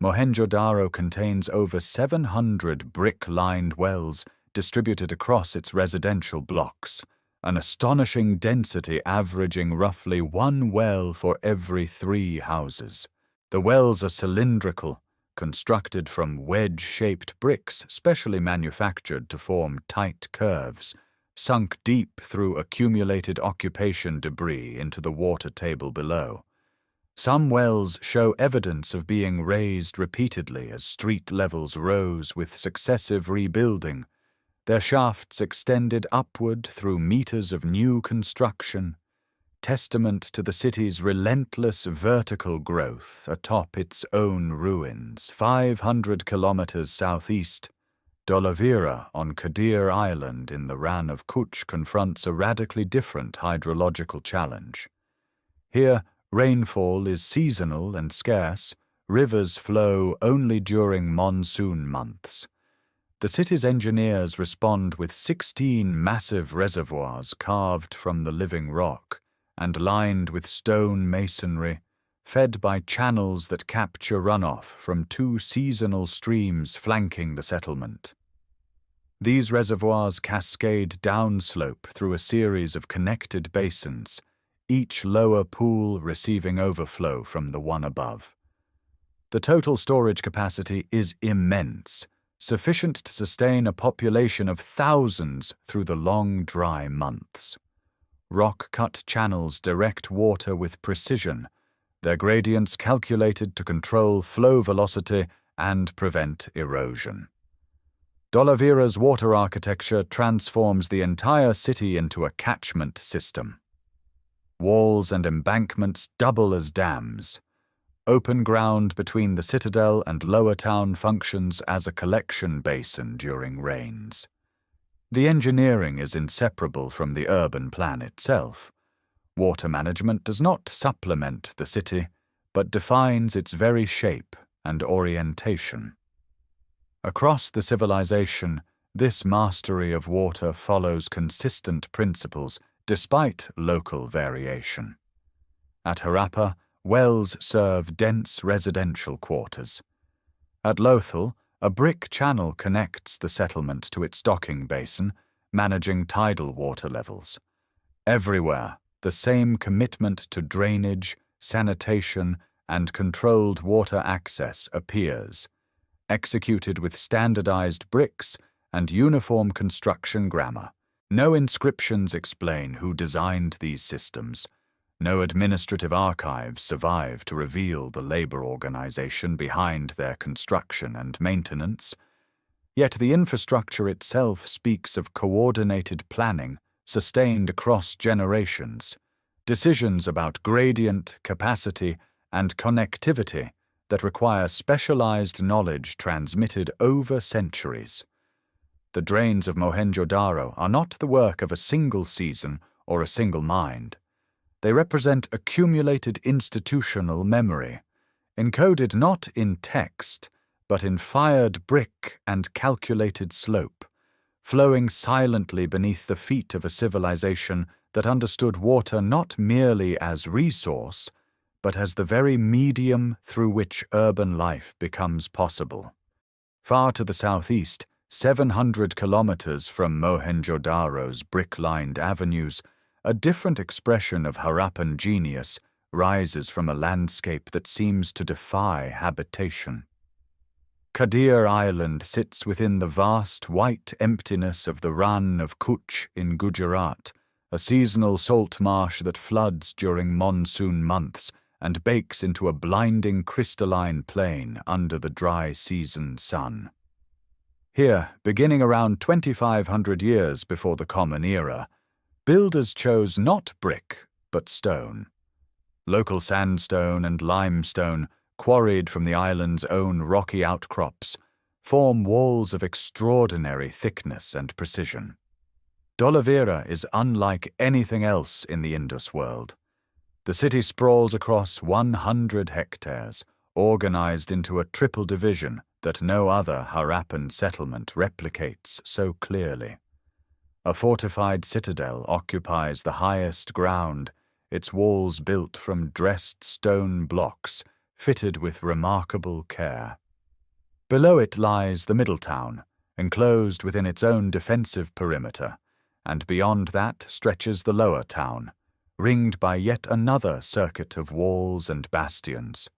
Mohenjo-Daro contains over 700 brick-lined wells distributed across its residential blocks, an astonishing density averaging roughly one well for every 3 houses. The wells are cylindrical, constructed from wedge-shaped bricks specially manufactured to form tight curves, sunk deep through accumulated occupation debris into the water table below. Some wells show evidence of being raised repeatedly as street levels rose with successive rebuilding, their shafts extended upward through meters of new construction, testament to the city's relentless vertical growth atop its own ruins. 500 kilometers southeast, Dolavira on Kadir Island in the Ran of Kutch confronts a radically different hydrological challenge. Here, rainfall is seasonal and scarce, rivers flow only during monsoon months. The city's engineers respond with 16 massive reservoirs carved from the living rock and lined with stone masonry, fed by channels that capture runoff from 2 seasonal streams flanking the settlement. These reservoirs cascade downslope through a series of connected basins, each lower pool receiving overflow from the one above. The total storage capacity is immense, sufficient to sustain a population of thousands through the long, dry months. Rock-cut channels direct water with precision, their gradients calculated to control flow velocity and prevent erosion. Dolavira's water architecture transforms the entire city into a catchment system. Walls and embankments double as dams. Open ground between the citadel and lower town functions as a collection basin during rains. The engineering is inseparable from the urban plan itself. Water management does not supplement the city, but defines its very shape and orientation. Across the civilization, this mastery of water follows consistent principles despite local variation. At Harappa, wells serve dense residential quarters. At Lothal, a brick channel connects the settlement to its docking basin, managing tidal water levels. Everywhere, the same commitment to drainage, sanitation, and controlled water access appears, executed with standardized bricks and uniform construction grammar. No inscriptions explain who designed these systems. No administrative archives survive to reveal the labor organization behind their construction and maintenance. Yet the infrastructure itself speaks of coordinated planning sustained across generations, decisions about gradient, capacity, and connectivity that require specialized knowledge transmitted over centuries. The drains of Mohenjo-Daro are not the work of a single season or a single mind. They represent accumulated institutional memory, encoded not in text, but in fired brick and calculated slope, flowing silently beneath the feet of a civilization that understood water not merely as resource, but as the very medium through which urban life becomes possible. Far to the southeast, 700 kilometers from Mohenjo-Daro's brick-lined avenues, a different expression of Harappan genius rises from a landscape that seems to defy habitation. Kadir Island sits within the vast white emptiness of the Rann of Kutch in Gujarat, a seasonal salt marsh that floods during monsoon months and bakes into a blinding crystalline plain under the dry season sun. Here, beginning around 2,500 years before the Common Era, builders chose not brick, but stone. Local sandstone and limestone, quarried from the island's own rocky outcrops, form walls of extraordinary thickness and precision. Dholavira is unlike anything else in the Indus world. The city sprawls across 100 hectares, organized into a triple division that no other Harappan settlement replicates so clearly. A fortified citadel occupies the highest ground, its walls built from dressed stone blocks, fitted with remarkable care. Below it lies the middle town, enclosed within its own defensive perimeter, and beyond that stretches the lower town, ringed by yet another circuit of walls and bastions.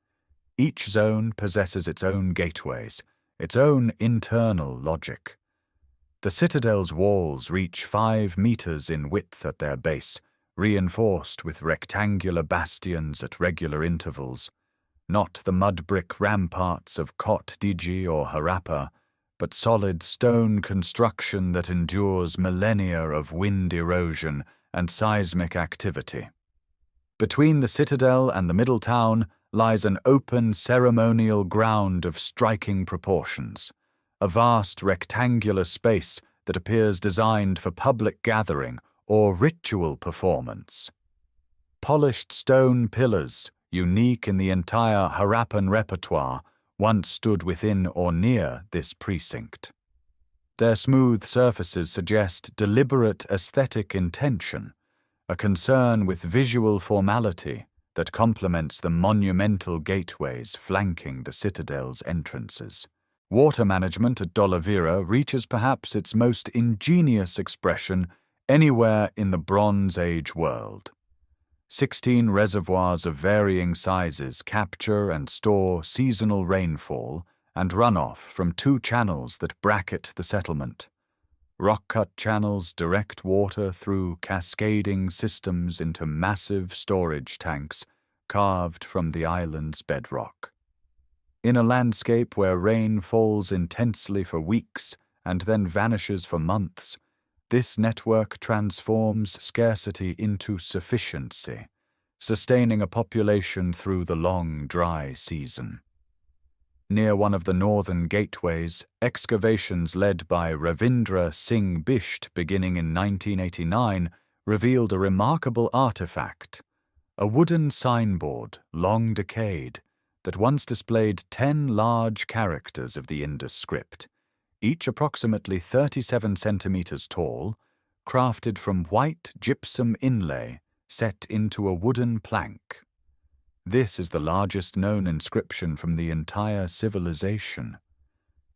Each zone possesses its own gateways, its own internal logic. The citadel's walls reach 5 meters in width at their base, reinforced with rectangular bastions at regular intervals. Not the mud-brick ramparts of Kot Diji or Harappa, but solid stone construction that endures millennia of wind erosion and seismic activity. Between the citadel and the middle town lies an open ceremonial ground of striking proportions, a vast rectangular space that appears designed for public gathering or ritual performance. Polished stone pillars, unique in the entire Harappan repertoire, once stood within or near this precinct. Their smooth surfaces suggest deliberate aesthetic intention, a concern with visual formality that complements the monumental gateways flanking the citadel's entrances. Water management at Dholavira reaches perhaps its most ingenious expression anywhere in the Bronze Age world. 16 reservoirs of varying sizes capture and store seasonal rainfall and runoff from 2 channels that bracket the settlement. Rock-cut channels direct water through cascading systems into massive storage tanks carved from the island's bedrock. In a landscape where rain falls intensely for weeks and then vanishes for months, this network transforms scarcity into sufficiency, sustaining a population through the long, dry season. Near one of the northern gateways, excavations led by Ravindra Singh Bisht beginning in 1989 revealed a remarkable artifact, a wooden signboard, long decayed, that once displayed 10 large characters of the Indus script, each approximately 37 centimeters tall, crafted from white gypsum inlay set into a wooden plank. This is the largest known inscription from the entire civilization.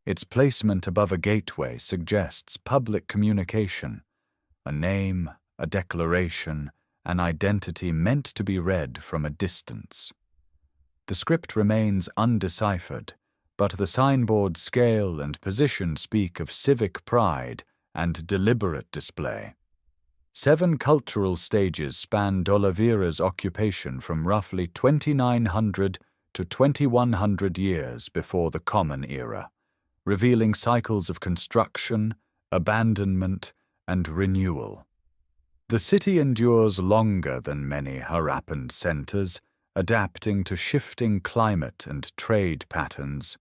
Its placement above a gateway suggests public communication, a name, a declaration, an identity meant to be read from a distance. The script remains undeciphered, but the signboard's scale and position speak of civic pride and deliberate display. 7 cultural stages span Dholavira's occupation from roughly 2,900 to 2,100 years before the Common Era, revealing cycles of construction, abandonment, and renewal. The city endures longer than many Harappan centers, adapting to shifting climate and trade patterns.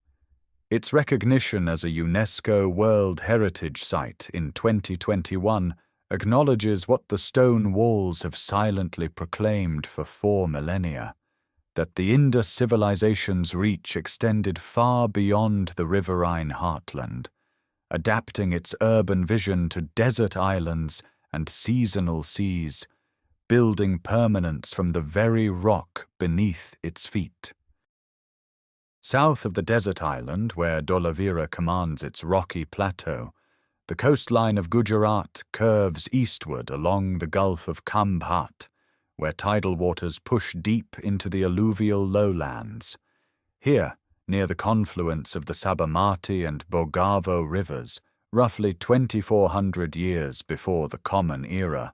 Its recognition as a UNESCO World Heritage Site in 2021 acknowledges what the stone walls have silently proclaimed for 4 millennia, that the Indus civilization's reach extended far beyond the riverine heartland, adapting its urban vision to desert islands and seasonal seas, building permanence from the very rock beneath its feet. South of the desert island, where Dholavira commands its rocky plateau, the coastline of Gujarat curves eastward along the Gulf of Khambhat, where tidal waters push deep into the alluvial lowlands. Here, near the confluence of the Sabarmati and Bhogavo rivers, roughly 2,400 years before the Common Era,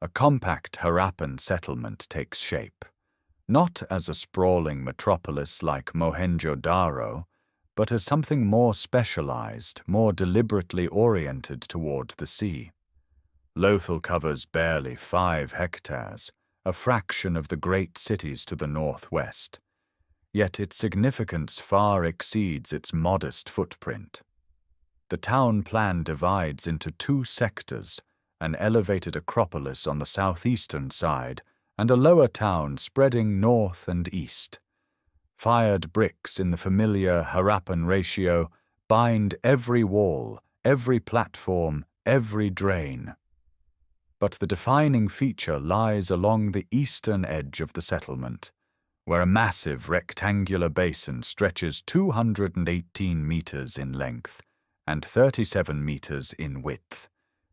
a compact Harappan settlement takes shape. Not as a sprawling metropolis like Mohenjo-Daro, but as something more specialized, more deliberately oriented toward the sea. Lothal covers barely 5 hectares, a fraction of the great cities to the northwest. Yet its significance far exceeds its modest footprint. The town plan divides into 2 sectors, an elevated acropolis on the southeastern side and a lower town spreading north and east. Fired bricks in the familiar Harappan ratio bind every wall, every platform, every drain. But the defining feature lies along the eastern edge of the settlement, where a massive rectangular basin stretches 218 meters in length and 37 meters in width,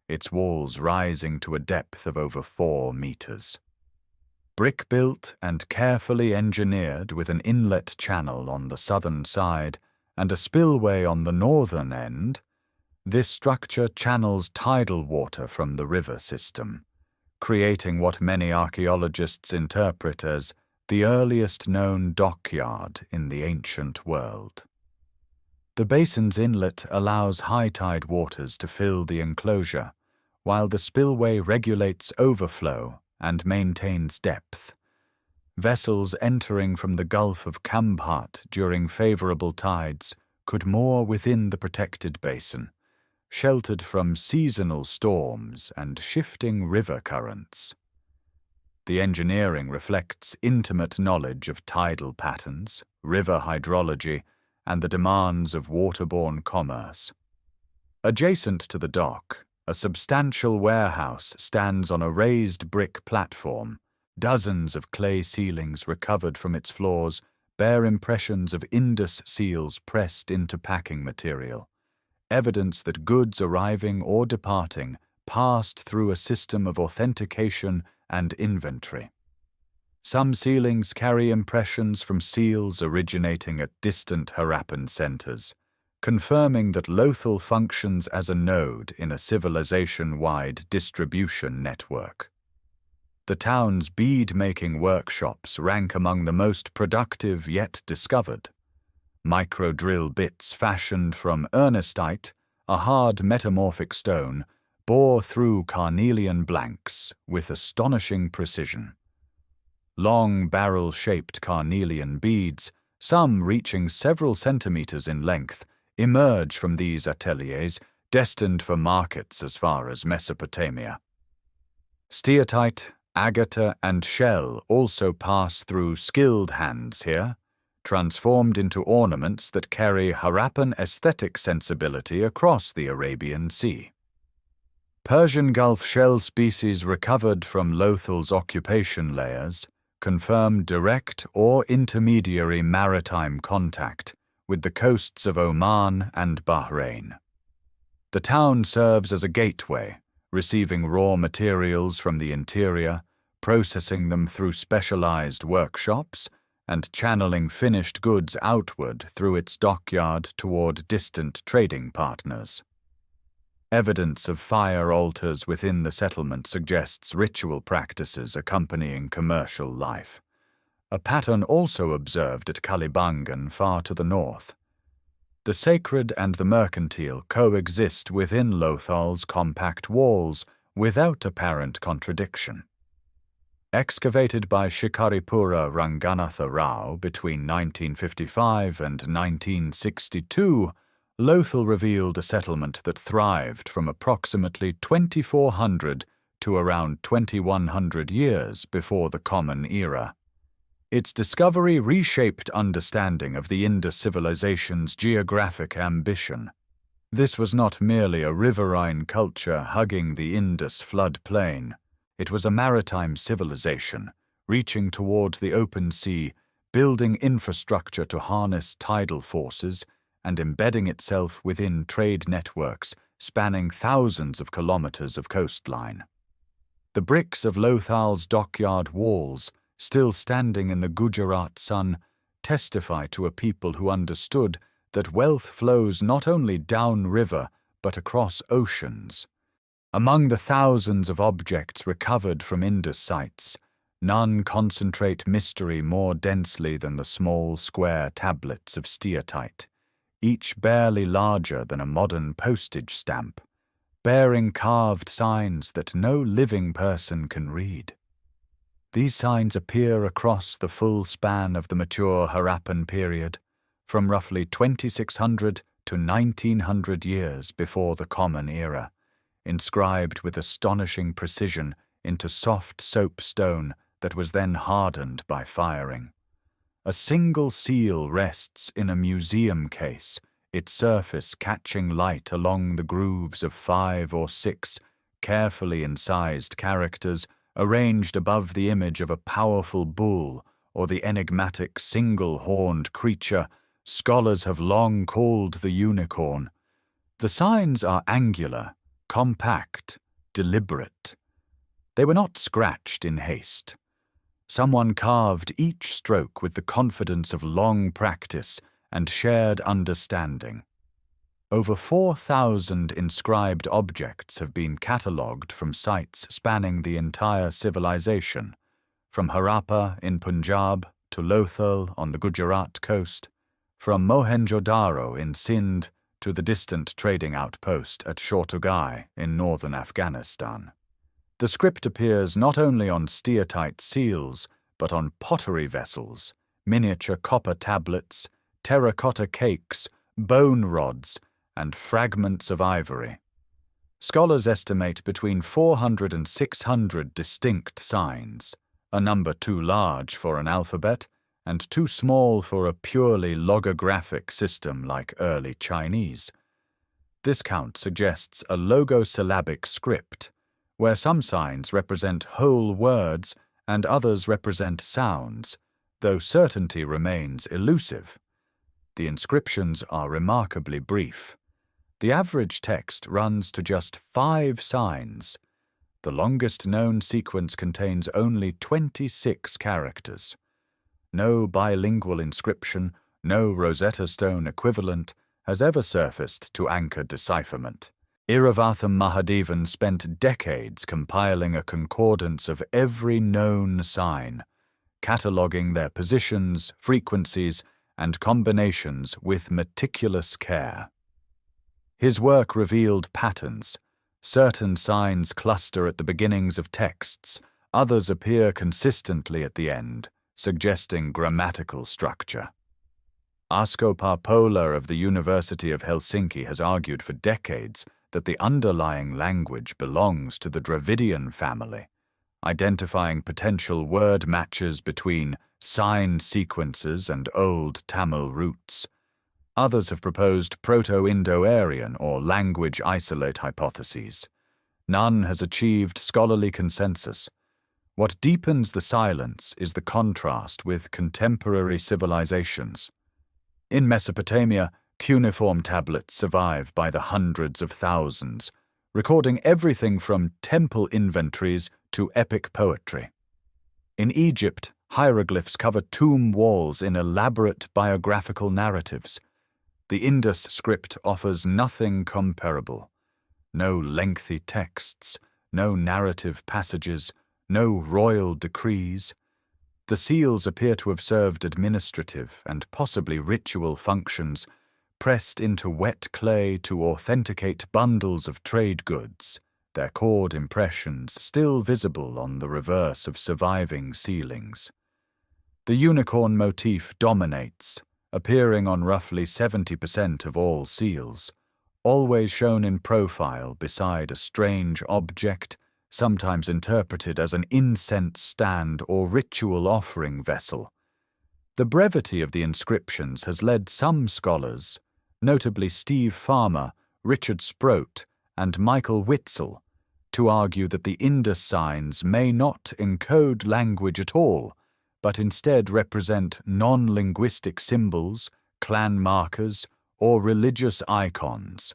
its walls rising to a depth of over 4 meters. Brick-built and carefully engineered with an inlet channel on the southern side and a spillway on the northern end, this structure channels tidal water from the river system, creating what many archaeologists interpret as the earliest known dockyard in the ancient world. The basin's inlet allows high tide waters to fill the enclosure, while the spillway regulates overflow and maintains depth. Vessels entering from the Gulf of Khambhat during favorable tides could moor within the protected basin, sheltered from seasonal storms and shifting river currents. The engineering reflects intimate knowledge of tidal patterns, river hydrology, and the demands of waterborne commerce. Adjacent to the dock, a substantial warehouse stands on a raised brick platform. Dozens of clay ceilings recovered from its floors bear impressions of Indus seals pressed into packing material, evidence that goods arriving or departing passed through a system of authentication and inventory. Some ceilings carry impressions from seals originating at distant Harappan centers, confirming that Lothal functions as a node in a civilization-wide distribution network. The town's bead-making workshops rank among the most productive yet discovered. Micro-drill bits fashioned from ernestite, a hard metamorphic stone, bore through carnelian blanks with astonishing precision. Long barrel-shaped carnelian beads, some reaching several centimeters in length, emerge from these ateliers destined for markets as far as Mesopotamia. Steatite, agate, and shell also pass through skilled hands here, transformed into ornaments that carry Harappan aesthetic sensibility across the Arabian Sea. Persian Gulf shell species recovered from Lothal's occupation layers confirm direct or intermediary maritime contact with the coasts of Oman and Bahrain. The town serves as a gateway, receiving raw materials from the interior, processing them through specialized workshops, and channeling finished goods outward through its dockyard toward distant trading partners. Evidence of fire altars within the settlement suggests ritual practices accompanying commercial life, a pattern also observed at Kalibangan far to the north. The sacred and the mercantile coexist within Lothal's compact walls without apparent contradiction. Excavated by Shikaripura Ranganatha Rao between 1955 and 1962, Lothal revealed a settlement that thrived from approximately 2400 to around 2100 years before the Common Era. Its discovery reshaped understanding of the Indus civilization's geographic ambition. This was not merely a riverine culture hugging the Indus floodplain. It was a maritime civilization, reaching toward the open sea, building infrastructure to harness tidal forces, and embedding itself within trade networks spanning thousands of kilometers of coastline. The bricks of Lothal's dockyard walls, still standing in the Gujarat sun, testify to a people who understood that wealth flows not only downriver but across oceans. Among the thousands of objects recovered from Indus sites, none concentrate mystery more densely than the small square tablets of steatite, each barely larger than a modern postage stamp, bearing carved signs that no living person can read. These signs appear across the full span of the mature Harappan period, from roughly 2600 to 1900 years before the Common Era, inscribed with astonishing precision into soft soapstone that was then hardened by firing. A single seal rests in a museum case, its surface catching light along the grooves of 5 or 6 carefully incised characters arranged above the image of a powerful bull or the enigmatic single-horned creature scholars have long called the unicorn. The signs are angular, compact, deliberate. They were not scratched in haste. Someone carved each stroke with the confidence of long practice and shared understanding. Over 4,000 inscribed objects have been catalogued from sites spanning the entire civilization, from Harappa in Punjab to Lothal on the Gujarat coast, from Mohenjo-Daro in Sindh to the distant trading outpost at Shortugai in northern Afghanistan. The script appears not only on steatite seals, but on pottery vessels, miniature copper tablets, terracotta cakes, bone rods, and fragments of ivory. Scholars estimate between 400 and 600 distinct signs, a number too large for an alphabet and too small for a purely logographic system like early Chinese. This count suggests a logosyllabic script, where some signs represent whole words and others represent sounds, though certainty remains elusive. The inscriptions are remarkably brief. The average text runs to just 5 signs. The longest known sequence contains only 26 characters. No bilingual inscription, no Rosetta Stone equivalent, has ever surfaced to anchor decipherment. Iravatham Mahadevan spent decades compiling a concordance of every known sign, cataloguing their positions, frequencies, and combinations with meticulous care. His work revealed patterns. Certain signs cluster at the beginnings of texts, others appear consistently at the end, suggesting grammatical structure. Asko Parpola of the University of Helsinki has argued for decades that the underlying language belongs to the Dravidian family, identifying potential word matches between sign sequences and Old Tamil roots. Others have proposed Proto-Indo-Aryan or language isolate hypotheses. None has achieved scholarly consensus. What deepens the silence is the contrast with contemporary civilizations. In Mesopotamia, cuneiform tablets survive by the hundreds of thousands, recording everything from temple inventories to epic poetry. In Egypt, hieroglyphs cover tomb walls in elaborate biographical narratives. The Indus script offers nothing comparable. No lengthy texts, no narrative passages, no royal decrees. The seals appear to have served administrative and possibly ritual functions, pressed into wet clay to authenticate bundles of trade goods, their cord impressions still visible on the reverse of surviving ceilings. The unicorn motif dominates, appearing on roughly 70% of all seals, always shown in profile beside a strange object, sometimes interpreted as an incense stand or ritual offering vessel. The brevity of the inscriptions has led some scholars, notably Steve Farmer, Richard Sproat, and Michael Witzel, to argue that the Indus signs may not encode language at all, but instead represent non-linguistic symbols, clan markers, or religious icons.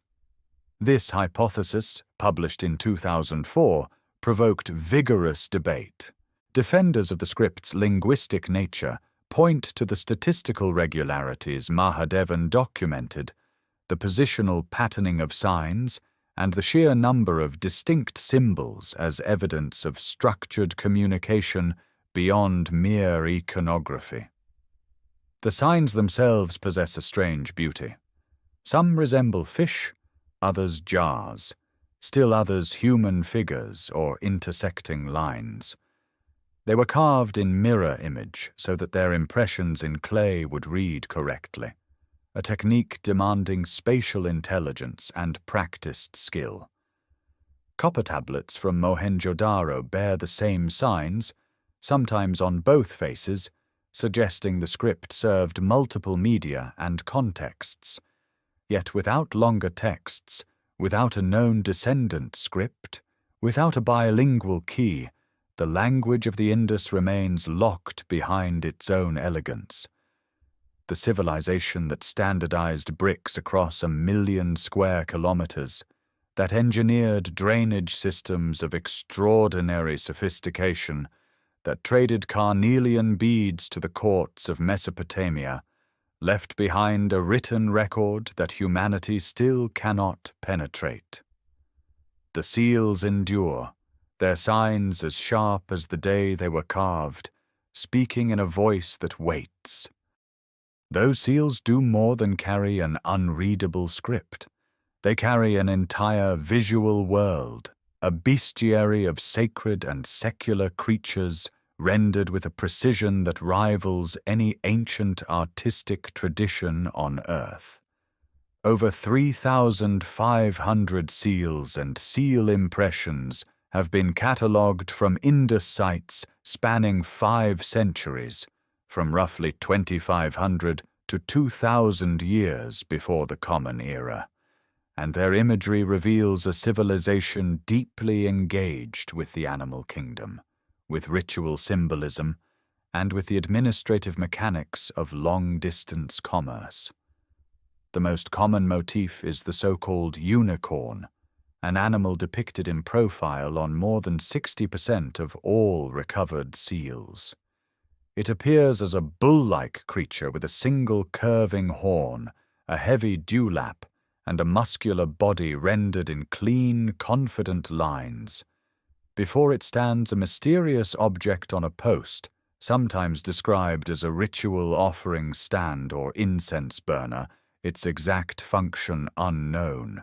This hypothesis, published in 2004, provoked vigorous debate. Defenders of the script's linguistic nature point to the statistical regularities Mahadevan documented, the positional patterning of signs, and the sheer number of distinct symbols as evidence of structured communication beyond mere iconography. The signs themselves possess a strange beauty. Some resemble fish, others jars, still others human figures or intersecting lines. They were carved in mirror image so that their impressions in clay would read correctly, a technique demanding spatial intelligence and practiced skill. Copper tablets from Mohenjo-Daro bear the same signs, sometimes on both faces, suggesting the script served multiple media and contexts. Yet without longer texts, without a known descendant script, without a bilingual key, the language of the Indus remains locked behind its own elegance. The civilization that standardized bricks across 1 million square kilometers, that engineered drainage systems of extraordinary sophistication, that traded carnelian beads to the courts of Mesopotamia, left behind a written record that humanity still cannot penetrate. The seals endure, their signs as sharp as the day they were carved, speaking in a voice that waits. Those seals do more than carry an unreadable script. They carry an entire visual world, a bestiary of sacred and secular creatures rendered with a precision that rivals any ancient artistic tradition on earth. Over 3,500 seals and seal impressions have been catalogued from Indus sites spanning 5 centuries, from roughly 2,500 to 2,000 years before the Common Era, and their imagery reveals a civilization deeply engaged with the animal kingdom, with ritual symbolism, and with the administrative mechanics of long-distance commerce. The most common motif is the so-called unicorn, an animal depicted in profile on more than 60% of all recovered seals. It appears as a bull-like creature with a single curving horn, a heavy dewlap, and a muscular body rendered in clean, confident lines. Before it stands a mysterious object on a post, sometimes described as a ritual offering stand or incense burner, its exact function unknown.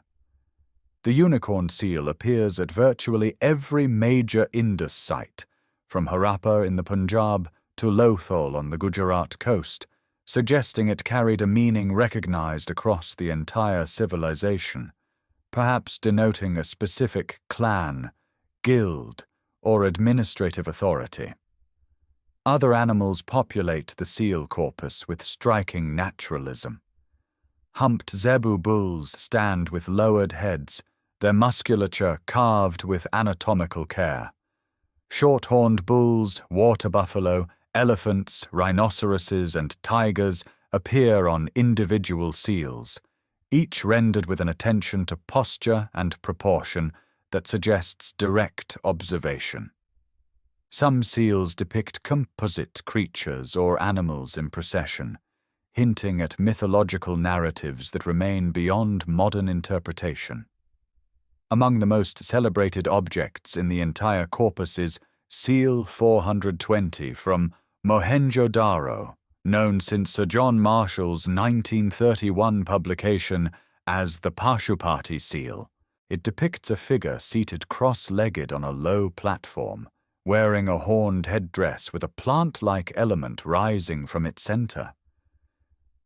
The unicorn seal appears at virtually every major Indus site, from Harappa in the Punjab to Lothal on the Gujarat coast, suggesting it carried a meaning recognized across the entire civilization, perhaps denoting a specific clan, guild, or administrative authority. Other animals populate the seal corpus with striking naturalism. Humped zebu bulls stand with lowered heads, their musculature carved with anatomical care. Short-horned bulls, water buffalo, elephants, rhinoceroses, and tigers appear on individual seals, each rendered with an attention to posture and proportion that suggests direct observation. Some seals depict composite creatures or animals in procession, hinting at mythological narratives that remain beyond modern interpretation. Among the most celebrated objects in the entire corpus is Seal 420 from Mohenjo-Daro, known since Sir John Marshall's 1931 publication as the Pashupati seal. It depicts a figure seated cross-legged on a low platform, wearing a horned headdress with a plant-like element rising from its center.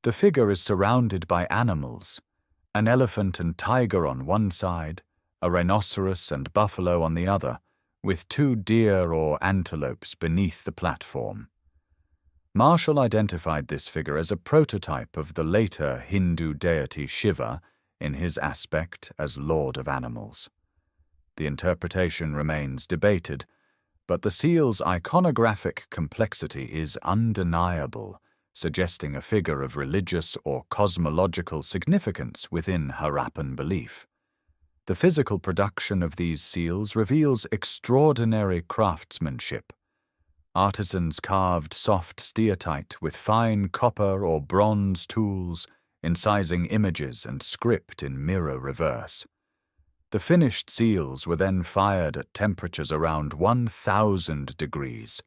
The figure is surrounded by animals, an elephant and tiger on one side, a rhinoceros and buffalo on the other, with 2 deer or antelopes beneath the platform. Marshall identified this figure as a prototype of the later Hindu deity Shiva in his aspect as Lord of Animals. The interpretation remains debated, but the seal's iconographic complexity is undeniable, suggesting a figure of religious or cosmological significance within Harappan belief. The physical production of these seals reveals extraordinary craftsmanship. Artisans carved soft steatite with fine copper or bronze tools, incising images and script in mirror reverse. The finished seals were then fired at temperatures around 1,000 degrees,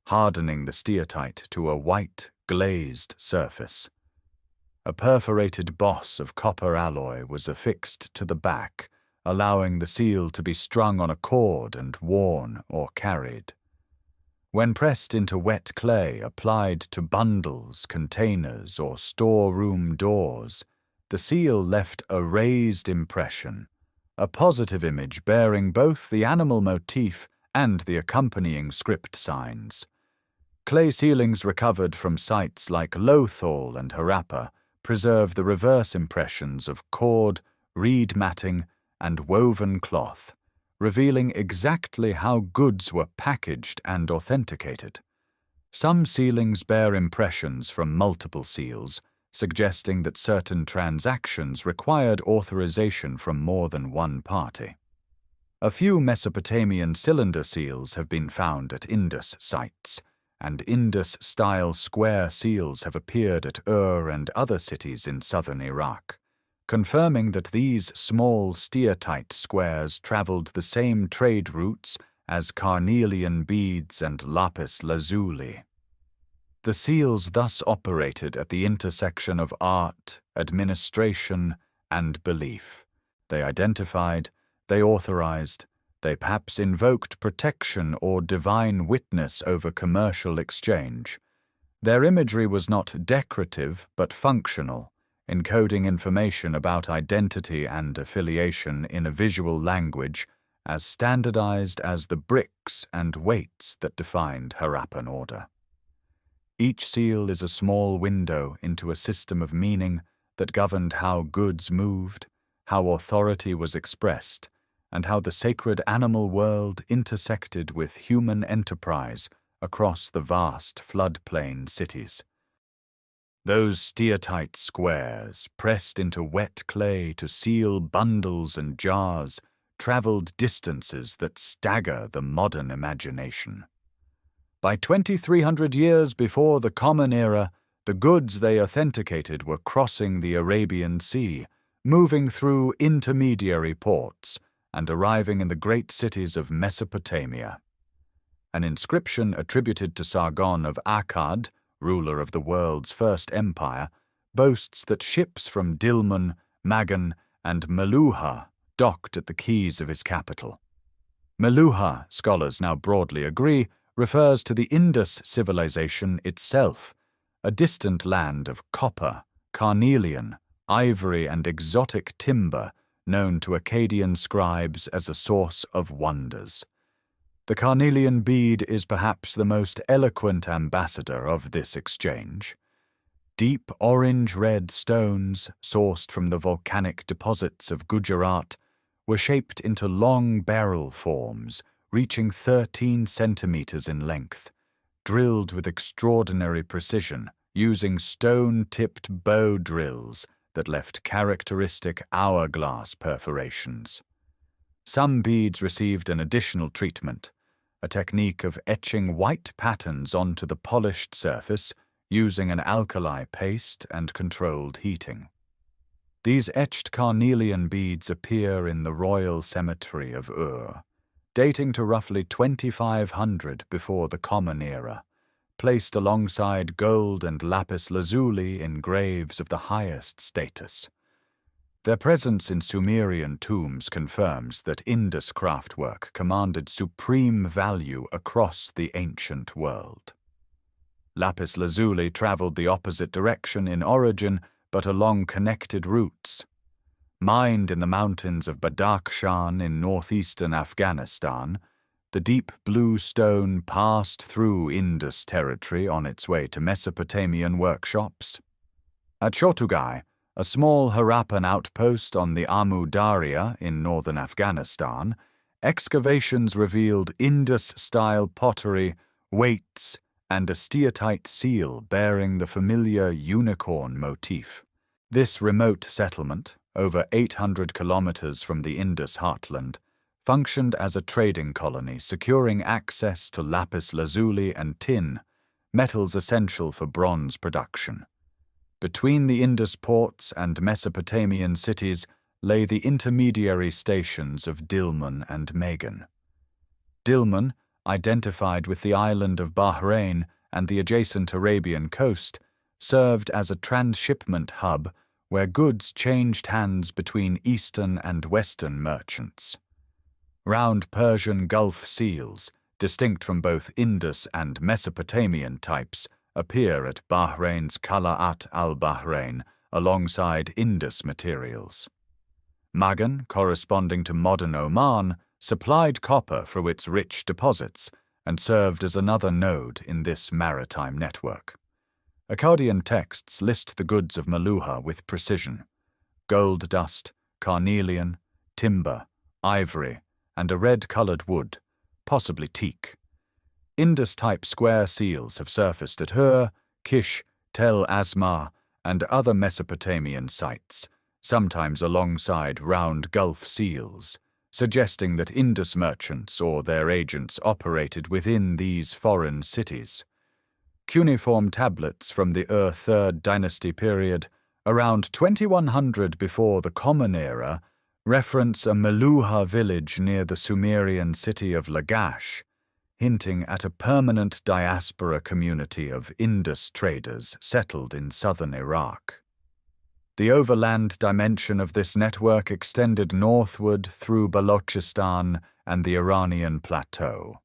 hardening the steatite to a white, glazed surface. A perforated boss of copper alloy was affixed to the back, allowing the seal to be strung on a cord and worn or carried. When pressed into wet clay applied to bundles, containers, or storeroom doors, the seal left a raised impression, a positive image bearing both the animal motif and the accompanying script signs. Clay ceilings recovered from sites like Lothal and Harappa preserve the reverse impressions of cord, reed matting, and woven cloth, revealing exactly how goods were packaged and authenticated. Some ceilings bear impressions from multiple seals, suggesting that certain transactions required authorization from more than one party. A few Mesopotamian cylinder seals have been found at Indus sites, and Indus-style square seals have appeared at Ur and other cities in southern Iraq, confirming that these small steatite squares traveled the same trade routes as carnelian beads and lapis lazuli. The seals thus operated at the intersection of art, administration, and belief. They identified, they authorized, they perhaps invoked protection or divine witness over commercial exchange. Their imagery was not decorative but functional, encoding information about identity and affiliation in a visual language as standardized as the bricks and weights that defined Harappan order. Each seal is a small window into a system of meaning that governed how goods moved, how authority was expressed, and how the sacred animal world intersected with human enterprise across the vast floodplain cities. Those steatite squares, pressed into wet clay to seal bundles and jars, traveled distances that stagger the modern imagination. By 2,300 years before the Common Era, the goods they authenticated were crossing the Arabian Sea, moving through intermediary ports, and arriving in the great cities of Mesopotamia. An inscription attributed to Sargon of Akkad, ruler of the world's first empire, boasts that ships from Dilmun, Magan, and Meluha docked at the quays of his capital. Meluha, scholars now broadly agree, refers to the Indus civilization itself, a distant land of copper, carnelian, ivory, and exotic timber known to Akkadian scribes as a source of wonders. The carnelian bead is perhaps the most eloquent ambassador of this exchange. Deep orange-red stones, sourced from the volcanic deposits of Gujarat, were shaped into long barrel forms, reaching 13 centimeters in length, drilled with extraordinary precision, using stone-tipped bow drills that left characteristic hourglass perforations. Some beads received an additional treatment, a technique of etching white patterns onto the polished surface using an alkali paste and controlled heating. These etched carnelian beads appear in the royal cemetery of Ur, dating to roughly 2500 before the Common Era, placed alongside gold and lapis lazuli in graves of the highest status. Their presence in Sumerian tombs confirms that Indus craftwork commanded supreme value across the ancient world. Lapis lazuli traveled the opposite direction in origin, but along connected routes. Mined in the mountains of Badakhshan in northeastern Afghanistan, the deep blue stone passed through Indus territory on its way to Mesopotamian workshops. At Shotugai, a small Harappan outpost on the Amu Darya in northern Afghanistan, excavations revealed Indus-style pottery, weights, and a steatite seal bearing the familiar unicorn motif. This remote settlement, over 800 kilometers from the Indus heartland, functioned as a trading colony securing access to lapis lazuli and tin, metals essential for bronze production. Between the Indus ports and Mesopotamian cities lay the intermediary stations of Dilmun and Magan. Dilmun, identified with the island of Bahrain and the adjacent Arabian coast, served as a transshipment hub where goods changed hands between Eastern and Western merchants. Round Persian Gulf seals, distinct from both Indus and Mesopotamian types, appear at Bahrain's Qala'at al-Bahrain alongside Indus materials. Magan, corresponding to modern Oman, supplied copper for its rich deposits and served as another node in this maritime network. Akkadian texts list the goods of Meluhha with precision: gold dust, carnelian, timber, ivory, and a red-colored wood, possibly teak. Indus-type square seals have surfaced at Hur, Kish, Tel Asmar, and other Mesopotamian sites, sometimes alongside round Gulf seals, suggesting that Indus merchants or their agents operated within these foreign cities. Cuneiform tablets from the Ur III dynasty period, around 2100 before the Common Era, reference a Meluhha village near the Sumerian city of Lagash, hinting at a permanent diaspora community of Indus traders settled in southern Iraq. The overland dimension of this network extended northward through Balochistan and the Iranian plateau.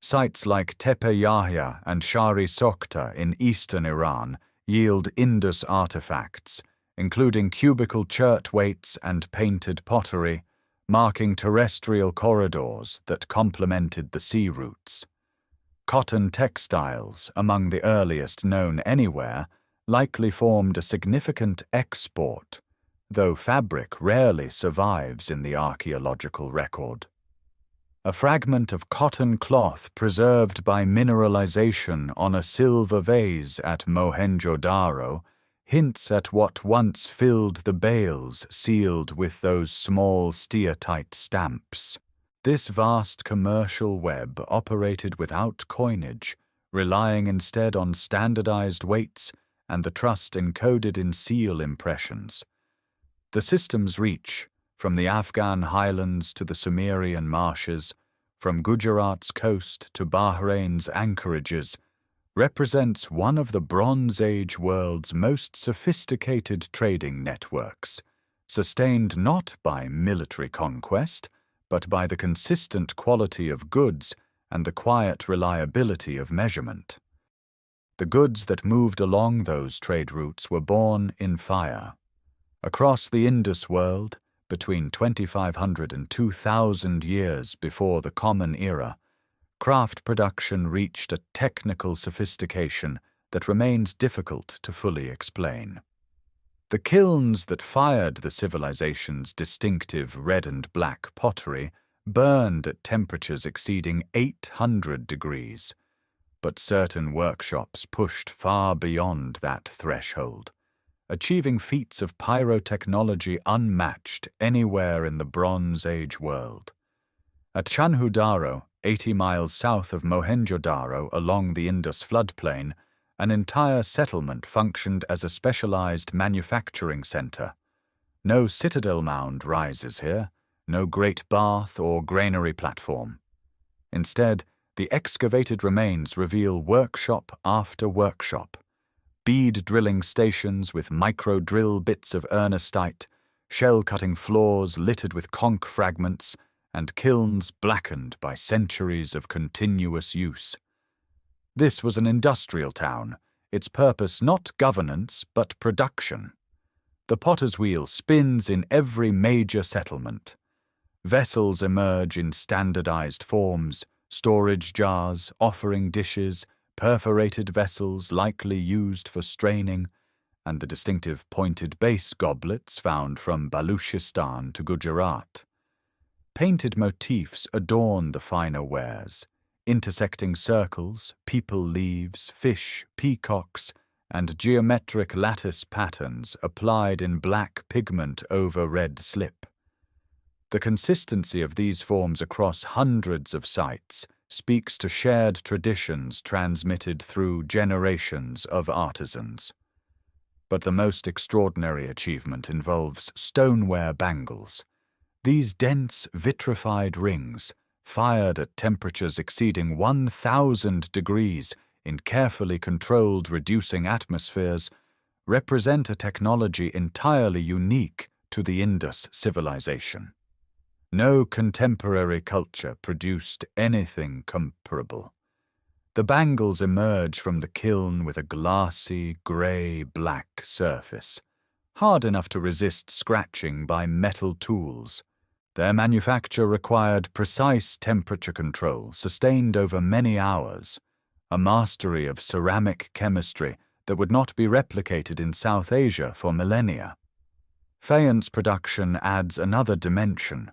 Sites like Tepe Yahya and Shari Sokhta in eastern Iran yield Indus artifacts, including cubical chert weights and painted pottery, marking terrestrial corridors that complemented the sea routes. Cotton textiles, among the earliest known anywhere, likely formed a significant export, though fabric rarely survives in the archaeological record. A fragment of cotton cloth preserved by mineralization on a silver vase at Mohenjo-Daro hints at what once filled the bales sealed with those small steatite stamps. This vast commercial web operated without coinage, relying instead on standardized weights and the trust encoded in seal impressions. The system's reach, from the Afghan highlands to the Sumerian marshes, from Gujarat's coast to Bahrain's anchorages, represents one of the Bronze Age world's most sophisticated trading networks, sustained not by military conquest, but by the consistent quality of goods and the quiet reliability of measurement. The goods that moved along those trade routes were born in fire. Across the Indus world, between 2500 and 2000 years before the Common Era, craft production reached a technical sophistication that remains difficult to fully explain. The kilns that fired the civilization's distinctive red and black pottery burned at temperatures exceeding 800 degrees, but certain workshops pushed far beyond that threshold, achieving feats of pyrotechnology unmatched anywhere in the Bronze Age world. At Mohenjo-Daro, 80 miles south of Mohenjo-Daro along the Indus floodplain, an entire settlement functioned as a specialized manufacturing center. No citadel mound rises here, no great bath or granary platform. Instead, The excavated remains reveal workshop after workshop, bead drilling stations with micro-drill bits of ernestite, shell-cutting floors littered with conch fragments, and kilns blackened by centuries of continuous use. This was an industrial town, its purpose not governance but production. The potter's wheel spins in every major settlement. Vessels emerge in standardized forms, storage jars, offering dishes, perforated vessels likely used for straining, and the distinctive pointed base goblets found from Baluchistan to Gujarat. Painted motifs adorn the finer wares, intersecting circles, people leaves, fish, peacocks, and geometric lattice patterns applied in black pigment over red slip. The consistency of these forms across hundreds of sites speaks to shared traditions transmitted through generations of artisans. But the most extraordinary achievement involves stoneware bangles. These dense, vitrified rings, fired at temperatures exceeding 1,000 degrees in carefully controlled reducing atmospheres, represent a technology entirely unique to the Indus civilization. No contemporary culture produced anything comparable. The bangles emerge from the kiln with a glassy, grey-black surface, hard enough to resist scratching by metal tools. Their manufacture required precise temperature control sustained over many hours, a mastery of ceramic chemistry that would not be replicated in South Asia for millennia. Faience production adds another dimension.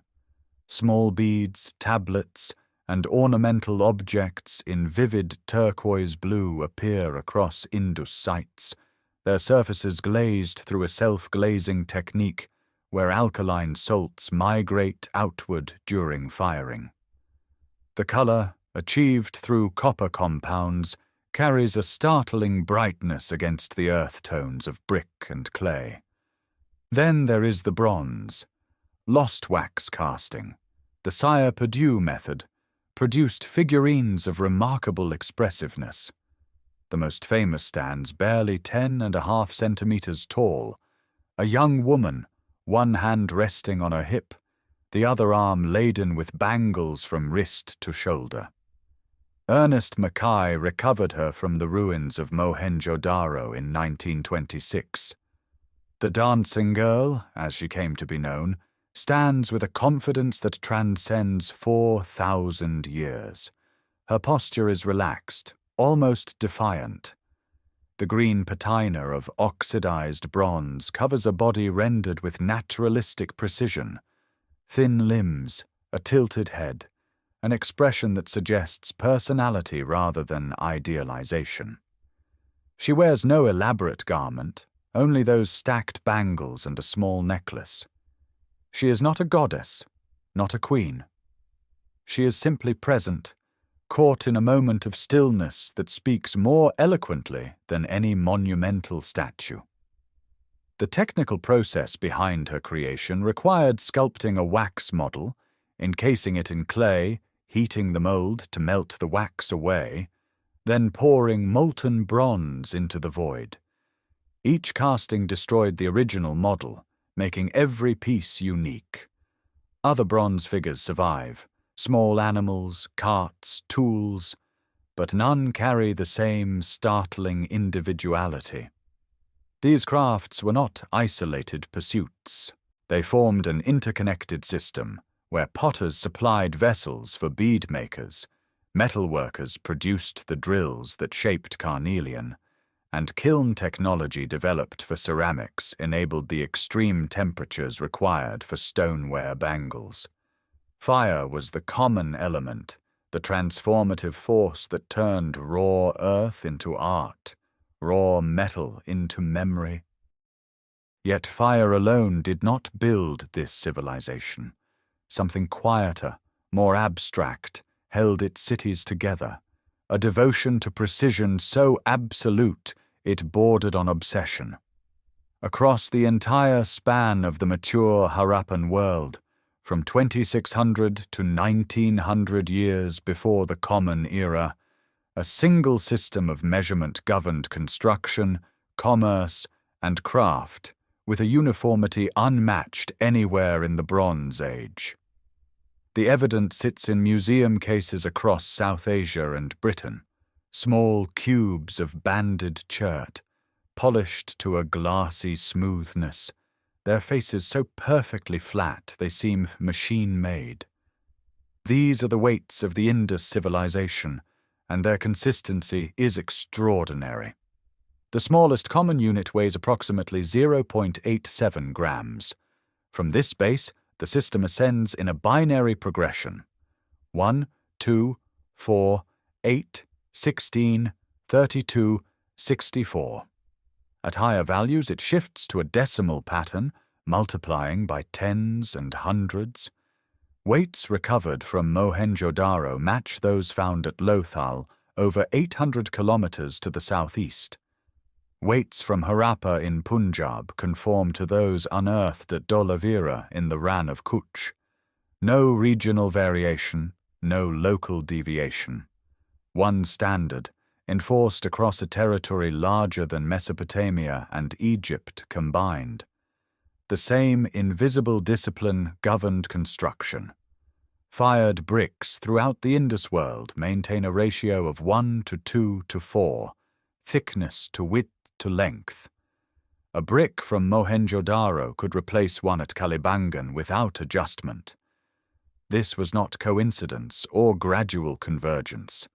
Small beads, tablets, and ornamental objects in vivid turquoise blue appear across Indus sites, their surfaces glazed through a self-glazing technique where alkaline salts migrate outward during firing. The color, achieved through copper compounds, carries a startling brightness against the earth tones of brick and clay. Then there is the bronze. Lost wax casting, the Sire Perdue method, produced figurines of remarkable expressiveness. The most famous stands barely 10.5 centimeters tall, a young woman, one hand resting on her hip, the other arm laden with bangles from wrist to shoulder. Ernest Mackay recovered her from the ruins of Mohenjo-Daro in 1926. The dancing girl, as she came to be known, stands with a confidence that transcends 4,000 years. Her posture is relaxed, almost defiant. The green patina of oxidized bronze covers a body rendered with naturalistic precision, thin limbs, a tilted head, an expression that suggests personality rather than idealization. She wears no elaborate garment, only those stacked bangles and a small necklace. She is not a goddess, not a queen. She is simply present, caught in a moment of stillness that speaks more eloquently than any monumental statue. The technical process behind her creation required sculpting a wax model, encasing it in clay, heating the mold to melt the wax away, then pouring molten bronze into the void. Each casting destroyed the original model, making every piece unique. Other bronze figures survive, small animals, carts, tools, but none carry the same startling individuality. These crafts were not isolated pursuits. They formed an interconnected system where potters supplied vessels for bead makers, metalworkers produced the drills that shaped carnelian, and kiln technology developed for ceramics enabled the extreme temperatures required for stoneware bangles. Fire was the common element, the transformative force that turned raw earth into art, raw metal into memory. Yet fire alone did not build this civilization. Something quieter, more abstract, held its cities together, a devotion to precision so absolute it bordered on obsession. Across the entire span of the mature Harappan world, from 2600 to 1900 years before the Common Era, a single system of measurement governed construction, commerce, and craft, with a uniformity unmatched anywhere in the Bronze Age. The evidence sits in museum cases across South Asia and Britain, small cubes of banded chert, polished to a glassy smoothness, their faces so perfectly flat they seem machine-made. These are the weights of the Indus civilization, and their consistency is extraordinary. The smallest common unit weighs approximately 0.87 grams. From this base, the system ascends in a binary progression: 1, 2, 4, 8, 16, 32, 64. At higher values, it shifts to a decimal pattern, multiplying by tens and hundreds. Weights recovered from Mohenjo-Daro match those found at Lothal, over 800 kilometers to the southeast. Weights from Harappa in Punjab conform to those unearthed at Dholavira in the Rann of Kutch. No regional variation, no local deviation. One standard, enforced across a territory larger than Mesopotamia and Egypt combined. The same invisible discipline governed construction. Fired bricks throughout the Indus world maintain a ratio of 1 to 2 to 4, thickness to width to length. A brick from Mohenjo-Daro could replace one at Kalibangan without adjustment. This was not coincidence or gradual convergence.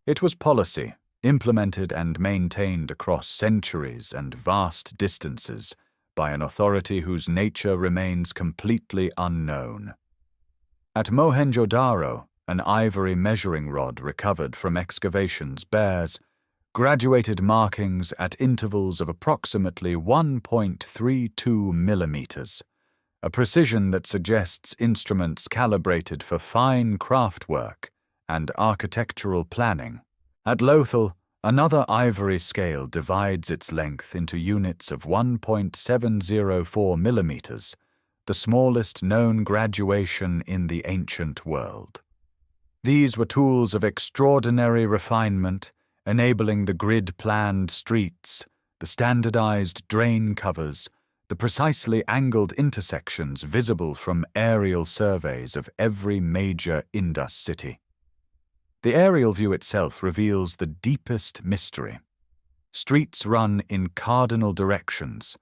It was policy, implemented and maintained across centuries and vast distances by an authority whose nature remains completely unknown. At Mohenjo-Daro, an ivory measuring rod recovered from excavations bears graduated markings at intervals of approximately 1.32 millimeters, a precision that suggests instruments calibrated for fine craftwork and architectural planning. At Lothal, another ivory scale divides its length into units of 1.704 millimeters, the smallest known graduation in the ancient world. These were tools of extraordinary refinement, enabling the grid-planned streets, the standardized drain covers, the precisely angled intersections visible from aerial surveys of every major Indus city. The aerial view itself reveals the deepest mystery. Streets run in cardinal directions,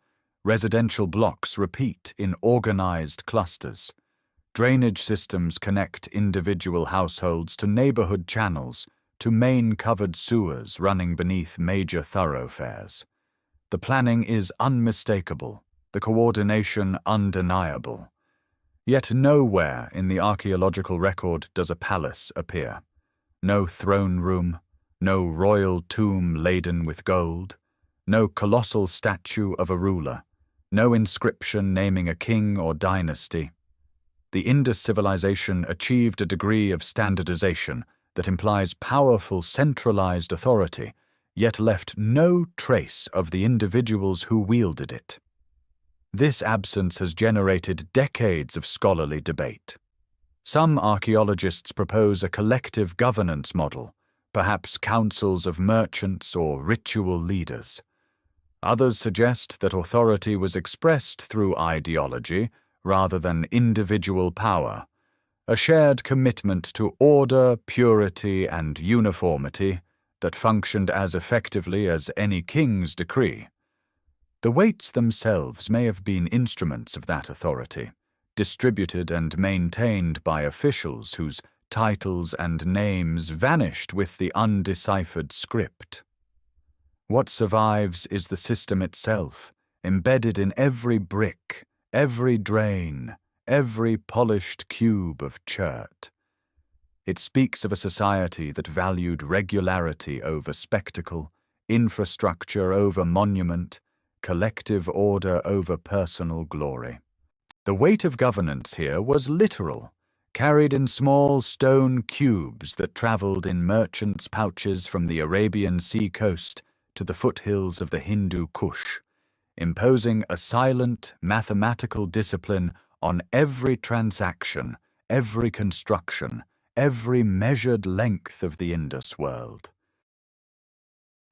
residential blocks repeat in organized clusters, drainage systems connect individual households to neighborhood channels, to main covered sewers running beneath major thoroughfares. The planning is unmistakable, the coordination undeniable. Yet nowhere in the archaeological record does a palace appear. No throne room, no royal tomb laden with gold, no colossal statue of a ruler, no inscription naming a king or dynasty. The Indus civilization achieved a degree of standardization that implies powerful centralized authority, yet left no trace of the individuals who wielded it. This absence has generated decades of scholarly debate. Some archaeologists propose a collective governance model, perhaps councils of merchants or ritual leaders. Others suggest that authority was expressed through ideology rather than individual power, a shared commitment to order, purity, and uniformity that functioned as effectively as any king's decree. The weights themselves may have been instruments of that authority, distributed and maintained by officials whose titles and names vanished with the undeciphered script. What survives is the system itself, embedded in every brick, every drain, every polished cube of chert. It speaks of a society that valued regularity over spectacle, infrastructure over monument, collective order over personal glory. The weight of governance here was literal, carried in small stone cubes that traveled in merchants' pouches from the Arabian Sea coast to the foothills of the Hindu Kush, imposing a silent, mathematical discipline on every transaction, every construction, every measured length of the Indus world.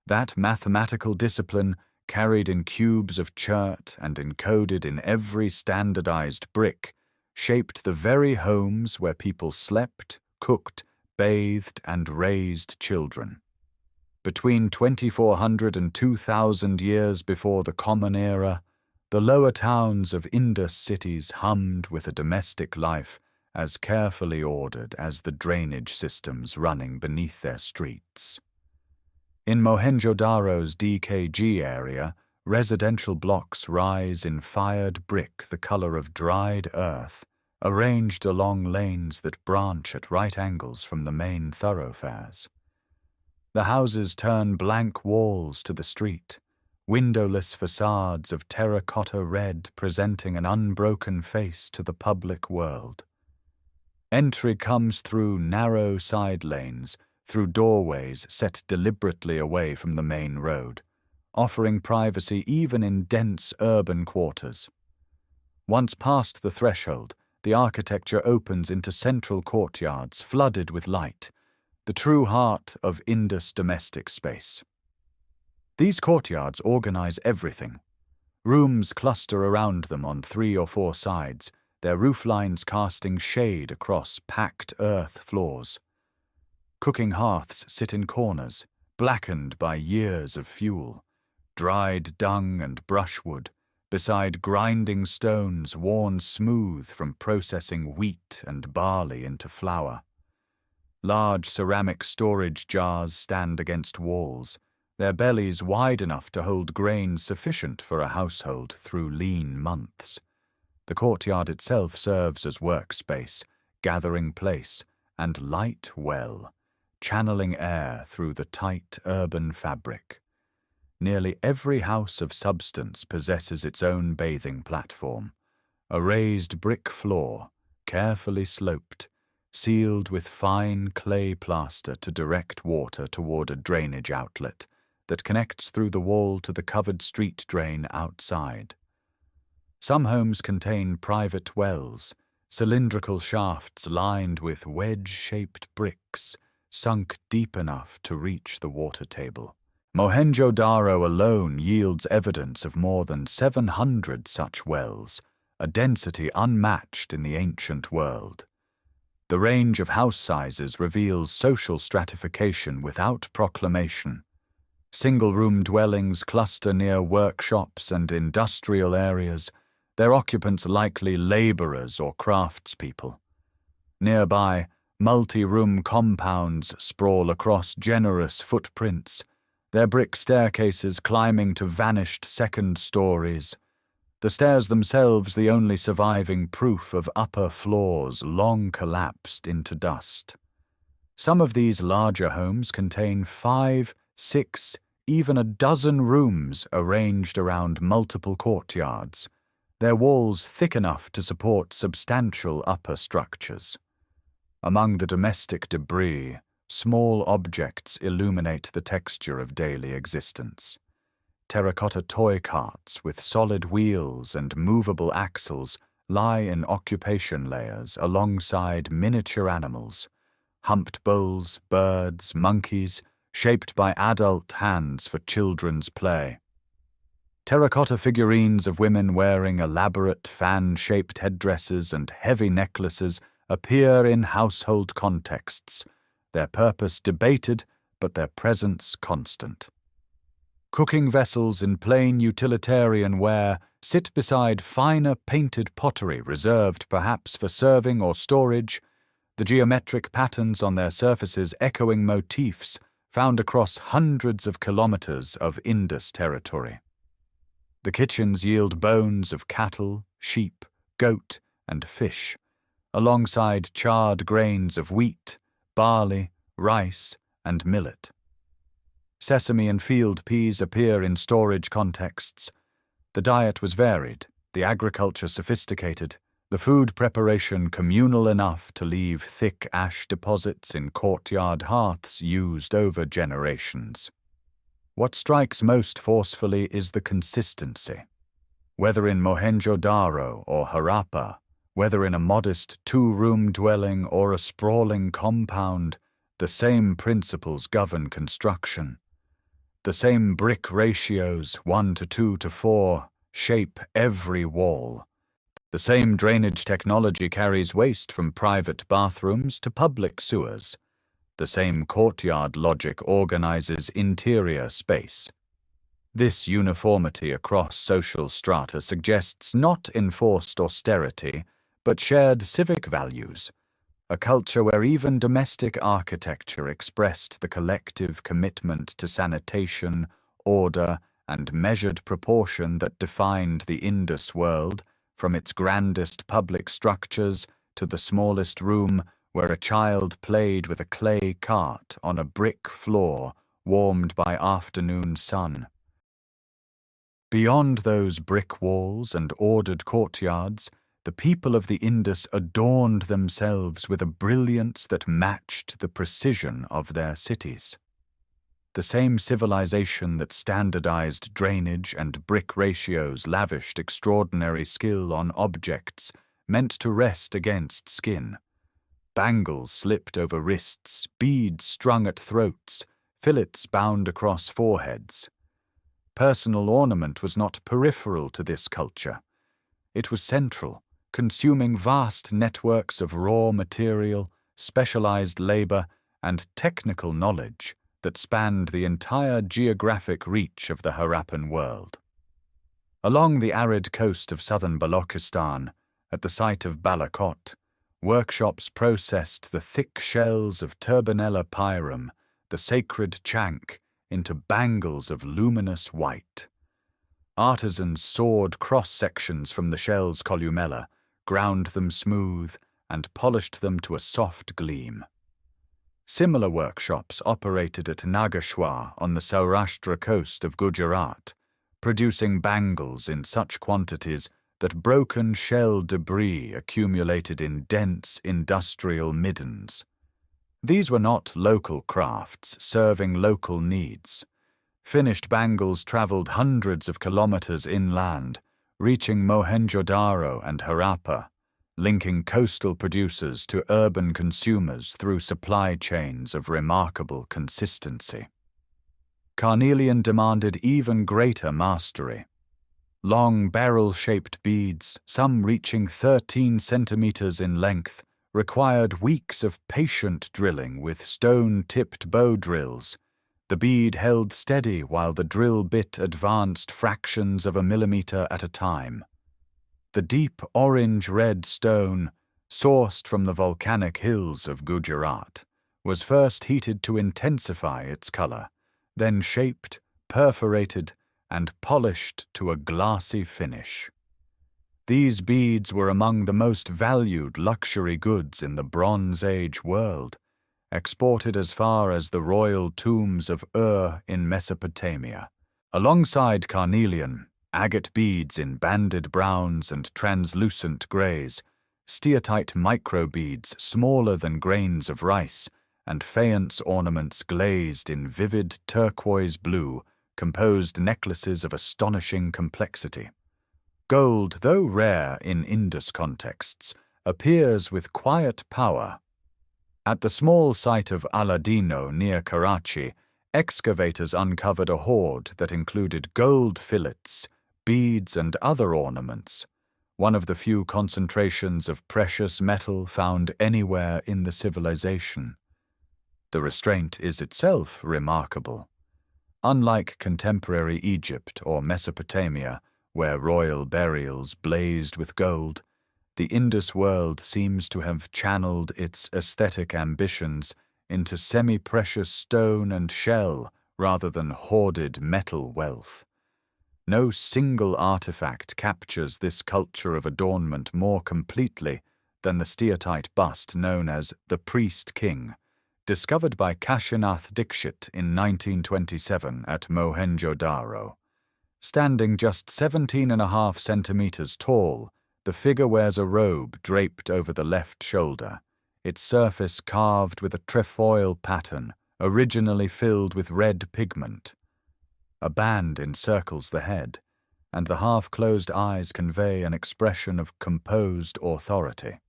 That mathematical discipline, carried in cubes of chert and encoded in every standardized brick, shaped the very homes where people slept, cooked, bathed, and raised children. Between 2400 and 2000 years before the Common Era, the lower towns of Indus cities hummed with a domestic life as carefully ordered as the drainage systems running beneath their streets. In Mohenjo-Daro's DKG area, residential blocks rise in fired brick the color of dried earth, arranged along lanes that branch at right angles from the main thoroughfares. The houses turn blank walls to the street, windowless facades of terracotta red presenting an unbroken face to the public world. Entry comes through narrow side lanes, through doorways set deliberately away from the main road, offering privacy even in dense urban quarters. Once past the threshold, the architecture opens into central courtyards flooded with light, the true heart of Indus domestic space. These courtyards organize everything. Rooms cluster around them on 3 or 4 sides, their rooflines casting shade across packed earth floors. Cooking hearths sit in corners, blackened by years of fuel, dried dung and brushwood, beside grinding stones worn smooth from processing wheat and barley into flour. Large ceramic storage jars stand against walls, their bellies wide enough to hold grain sufficient for a household through lean months. The courtyard itself serves as workspace, gathering place, and light well, channeling air through the tight urban fabric. Nearly every house of substance possesses its own bathing platform, a raised brick floor, carefully sloped, sealed with fine clay plaster to direct water toward a drainage outlet that connects through the wall to the covered street drain outside. Some homes contain private wells, cylindrical shafts lined with wedge-shaped bricks, sunk deep enough to reach the water table. Mohenjo-Daro alone yields evidence of more than 700 such wells, a density unmatched in the ancient world. The range of house sizes reveals social stratification without proclamation. Single-room dwellings cluster near workshops and industrial areas, their occupants likely laborers or craftspeople. Nearby, multi-room compounds sprawl across generous footprints, their brick staircases climbing to vanished second stories, the stairs themselves the only surviving proof of upper floors long collapsed into dust. Some of these larger homes contain 5, 6, even a dozen rooms arranged around multiple courtyards, their walls thick enough to support substantial upper structures. Among the domestic debris, small objects illuminate the texture of daily existence. Terracotta toy carts with solid wheels and movable axles lie in occupation layers alongside miniature animals, humped bulls, birds, monkeys, shaped by adult hands for children's play. Terracotta figurines of women wearing elaborate fan-shaped headdresses and heavy necklaces appear in household contexts, their purpose debated but their presence constant. Cooking vessels in plain utilitarian ware sit beside finer painted pottery reserved perhaps for serving or storage, the geometric patterns on their surfaces echoing motifs found across hundreds of kilometers of Indus territory. The kitchens yield bones of cattle, sheep, goat, and fish, alongside charred grains of wheat, barley, rice, and millet. Sesame and field peas appear in storage contexts. The diet was varied, the agriculture sophisticated, the food preparation communal enough to leave thick ash deposits in courtyard hearths used over generations. What strikes most forcefully is the consistency. Whether in Mohenjo-Daro or Harappa, Whether in a modest two-room dwelling or a sprawling compound, the same principles govern construction. The same brick ratios, 1 to 2 to 4, shape every wall. The same drainage technology carries waste from private bathrooms to public sewers. The same courtyard logic organizes interior space. This uniformity across social strata suggests not enforced austerity, but shared civic values, a culture where even domestic architecture expressed the collective commitment to sanitation, order, and measured proportion that defined the Indus world, from its grandest public structures to the smallest room where a child played with a clay cart on a brick floor warmed by afternoon sun. Beyond those brick walls and ordered courtyards, the people of the Indus adorned themselves with a brilliance that matched the precision of their cities. The same civilization that standardized drainage and brick ratios lavished extraordinary skill on objects meant to rest against skin. Bangles slipped over wrists, beads strung at throats, fillets bound across foreheads. Personal ornament was not peripheral to this culture. It was central, consuming vast networks of raw material, specialized labor, and technical knowledge that spanned the entire geographic reach of the Harappan world. Along the arid coast of southern Balochistan, at the site of Balakot, workshops processed the thick shells of Turbinella pyrum, the sacred chank, into bangles of luminous white. Artisans sawed cross-sections from the shell's columella, ground them smooth, and polished them to a soft gleam. Similar workshops operated at Nagashwar on the Saurashtra coast of Gujarat, producing bangles in such quantities that broken shell debris accumulated in dense industrial middens. These were not local crafts serving local needs. Finished bangles traveled hundreds of kilometers inland, reaching Mohenjo-Daro and Harappa, linking coastal producers to urban consumers through supply chains of remarkable consistency. Carnelian demanded even greater mastery. Long barrel-shaped beads, some reaching 13 centimeters in length, required weeks of patient drilling with stone-tipped bow drills. The bead held steady while the drill bit advanced fractions of a millimeter at a time. The deep orange-red stone, sourced from the volcanic hills of Gujarat, was first heated to intensify its color, then shaped, perforated, and polished to a glassy finish. These beads were among the most valued luxury goods in the Bronze Age world, exported as far as the royal tombs of Ur in Mesopotamia. Alongside carnelian, agate beads in banded browns and translucent grays, steatite microbeads smaller than grains of rice, and faience ornaments glazed in vivid turquoise blue composed necklaces of astonishing complexity. Gold, though rare in Indus contexts, appears with quiet power. At the small site of Aladino near Karachi, excavators uncovered a hoard that included gold fillets, beads, and other ornaments, one of the few concentrations of precious metal found anywhere in the civilization. The restraint is itself remarkable. Unlike contemporary Egypt or Mesopotamia, where royal burials blazed with gold, the Indus world seems to have channeled its aesthetic ambitions into semi-precious stone and shell rather than hoarded metal wealth. No single artifact captures this culture of adornment more completely than the steatite bust known as the Priest King, discovered by Kashinath Dikshit in 1927 at Mohenjo-Daro. Standing just 17.5 centimeters tall, the figure wears a robe draped over the left shoulder, its surface carved with a trefoil pattern originally filled with red pigment. A band encircles the head, and the half-closed eyes convey an expression of composed authority.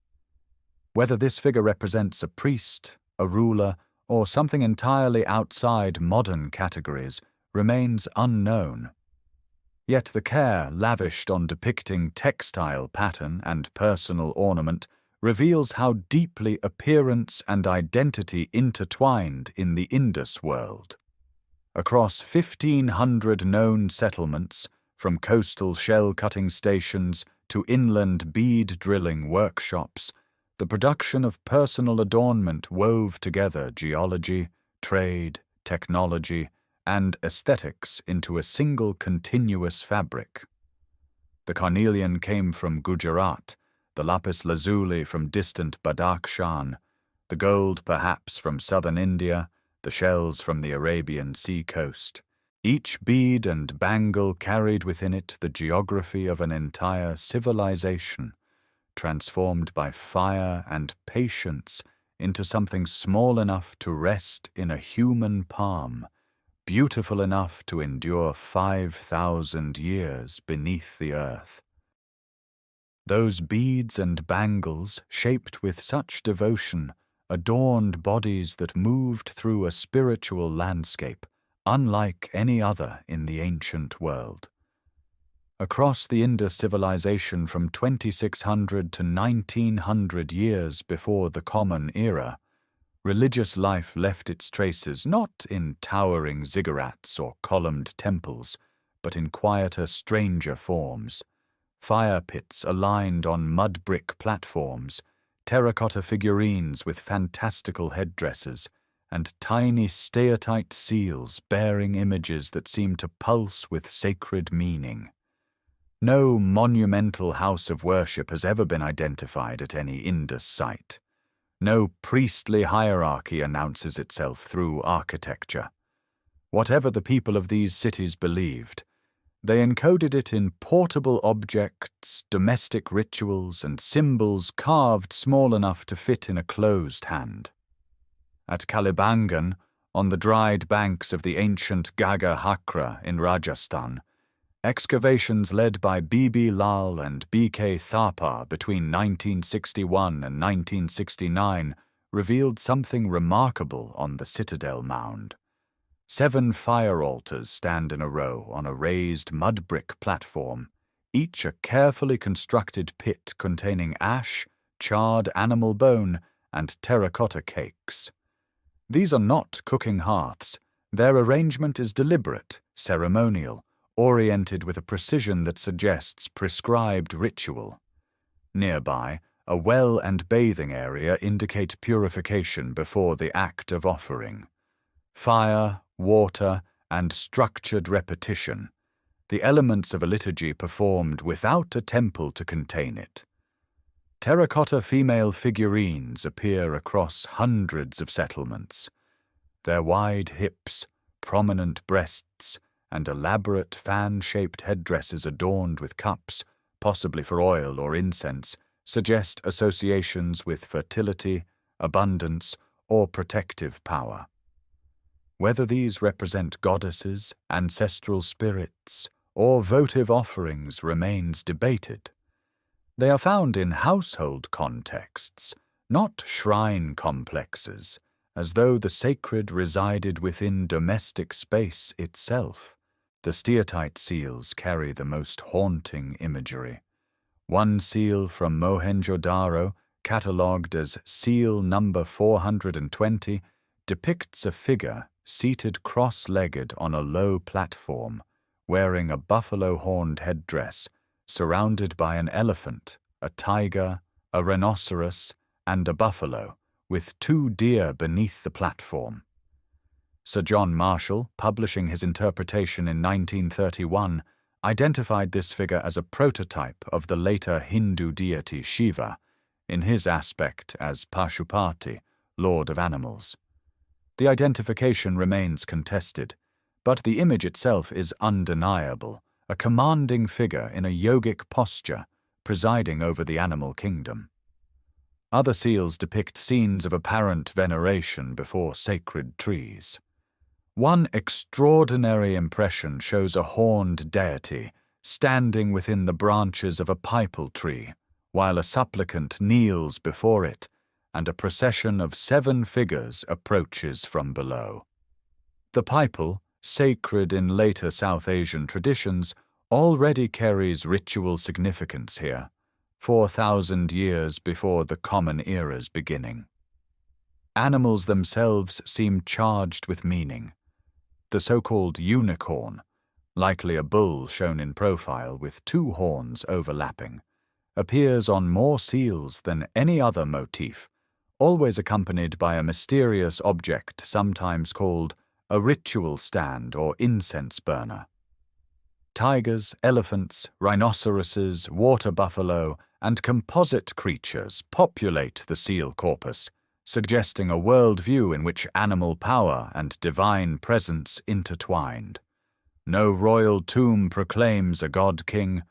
Whether this figure represents a priest, a ruler, or something entirely outside modern categories remains unknown. Yet the care lavished on depicting textile pattern and personal ornament reveals how deeply appearance and identity intertwined in the Indus world. Across 1,500 known settlements, from coastal shell-cutting stations to inland bead drilling workshops, the production of personal adornment wove together geology, trade, technology, and aesthetics into a single continuous fabric. The carnelian came from Gujarat, the lapis lazuli from distant Badakhshan, the gold perhaps from southern India, the shells from the Arabian sea coast. Each bead and bangle carried within it the geography of an entire civilization, transformed by fire and patience into something small enough to rest in a human palm, beautiful enough to endure 5,000 years beneath the earth. Those beads and bangles, shaped with such devotion, adorned bodies that moved through a spiritual landscape unlike any other in the ancient world. Across the Indus civilization from 2600 to 1900 years before the Common Era, religious life left its traces not in towering ziggurats or columned temples, but in quieter, stranger forms. Fire pits aligned on mud brick platforms, terracotta figurines with fantastical headdresses, and tiny steatite seals bearing images that seem to pulse with sacred meaning. No monumental house of worship has ever been identified at any Indus site. No priestly hierarchy announces itself through architecture. Whatever the people of these cities believed, they encoded it in portable objects, domestic rituals, and symbols carved small enough to fit in a closed hand. At Kalibangan, on the dried banks of the ancient Ghaggar Hakra in Rajasthan, excavations led by B.B. Lal and B.K. Thapa between 1961 and 1969 revealed something remarkable on the citadel mound. 7 fire altars stand in a row on a raised mud brick platform, each a carefully constructed pit containing ash, charred animal bone, and terracotta cakes. These are not cooking hearths. Their arrangement is deliberate, ceremonial, oriented with a precision that suggests prescribed ritual. Nearby, a well and bathing area indicate purification before the act of offering. Fire, water, and structured repetition, the elements of a liturgy performed without a temple to contain it. Terracotta female figurines appear across hundreds of settlements. Their wide hips, prominent breasts, and elaborate fan-shaped headdresses adorned with cups, possibly for oil or incense, suggest associations with fertility, abundance, or protective power. Whether these represent goddesses, ancestral spirits, or votive offerings remains debated. They are found in household contexts, not shrine complexes, as though the sacred resided within domestic space itself. The steatite seals carry the most haunting imagery. One seal from Mohenjo-Daro, catalogued as seal number 420, depicts a figure seated cross-legged on a low platform, wearing a buffalo-horned headdress, surrounded by an elephant, a tiger, a rhinoceros, and a buffalo, with 2 deer beneath the platform. Sir John Marshall, publishing his interpretation in 1931, identified this figure as a prototype of the later Hindu deity Shiva, in his aspect as Pashupati, lord of animals. The identification remains contested, but the image itself is undeniable, a commanding figure in a yogic posture, presiding over the animal kingdom. Other seals depict scenes of apparent veneration before sacred trees. One extraordinary impression shows a horned deity standing within the branches of a pipal tree, while a supplicant kneels before it, and a procession of 7 figures approaches from below. The pipal, sacred in later South Asian traditions, already carries ritual significance here, 4,000 years before the Common Era's beginning. Animals themselves seem charged with meaning. The so-called unicorn, likely a bull shown in profile with 2 horns overlapping, appears on more seals than any other motif, always accompanied by a mysterious object sometimes called a ritual stand or incense burner. Tigers, elephants, rhinoceroses, water buffalo, and composite creatures populate the seal corpus, suggesting a worldview in which animal power and divine presence intertwined. No royal tomb proclaims a god-king.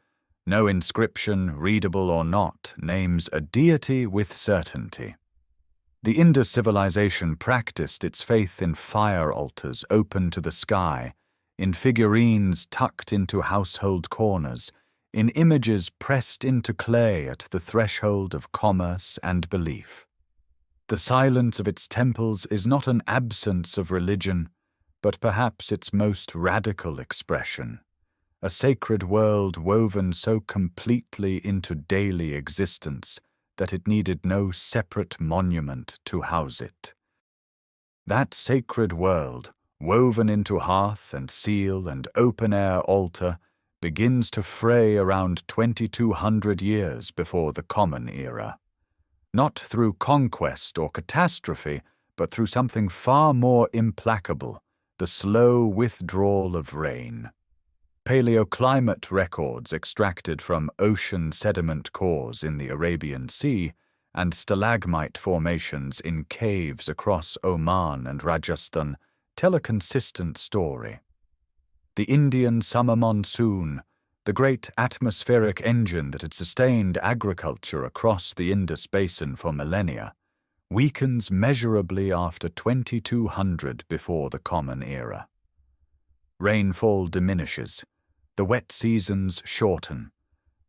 No inscription, readable or not, names a deity with certainty. The Indus civilization practiced its faith in fire altars open to the sky, in figurines tucked into household corners, in images pressed into clay at the threshold of commerce and belief. The silence of its temples is not an absence of religion, but perhaps its most radical expression. A sacred world woven so completely into daily existence that it needed no separate monument to house it. That sacred world, woven into hearth and seal and open-air altar, begins to fray around 2,200 years before the Common Era. Not through conquest or catastrophe, but through something far more implacable, the slow withdrawal of rain. Paleoclimate records extracted from ocean sediment cores in the Arabian Sea and stalagmite formations in caves across Oman and Rajasthan tell a consistent story. The Indian summer monsoon, the great atmospheric engine that had sustained agriculture across the Indus Basin for millennia, weakens measurably after 2200 before the Common Era. Rainfall diminishes. The wet seasons shorten.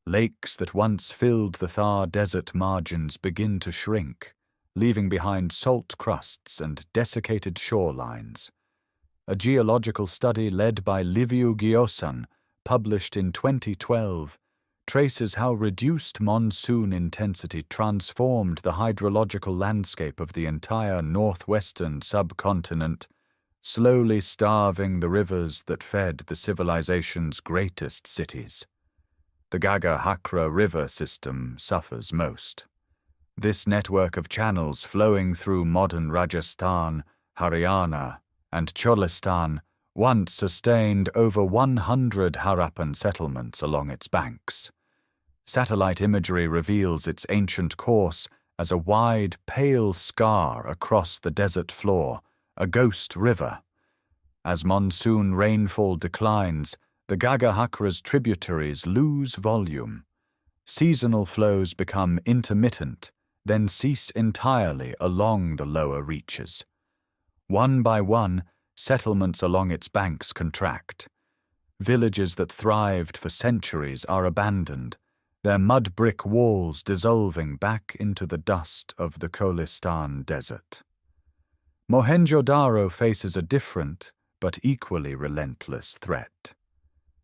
Lakes that once filled the Thar Desert margins begin to shrink, leaving behind salt crusts and desiccated shorelines. A geological study led by Liviu Gheosan, published in 2012, traces how reduced monsoon intensity transformed the hydrological landscape of the entire northwestern subcontinent, slowly starving the rivers that fed the civilization's greatest cities. The Ghaggar-Hakra river system suffers most. This network of channels flowing through modern Rajasthan, Haryana, and Cholistan once sustained over 100 Harappan settlements along its banks. Satellite imagery reveals its ancient course as a wide, pale scar across the desert floor, a ghost river. As monsoon rainfall declines, the Ghaggar-Hakra's tributaries lose volume. Seasonal flows become intermittent, then cease entirely along the lower reaches. One by one, settlements along its banks contract. Villages that thrived for centuries are abandoned, their mud brick walls dissolving back into the dust of the Cholistan desert. Mohenjo-Daro faces a different, but equally relentless threat.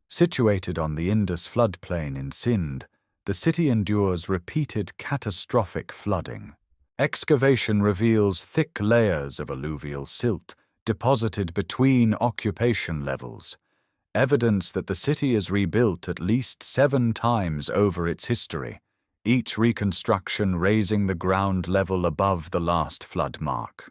Situated on the Indus floodplain in Sindh, the city endures repeated catastrophic flooding. Excavation reveals thick layers of alluvial silt deposited between occupation levels, evidence that the city is rebuilt at least 7 times over its history, each reconstruction raising the ground level above the last flood mark.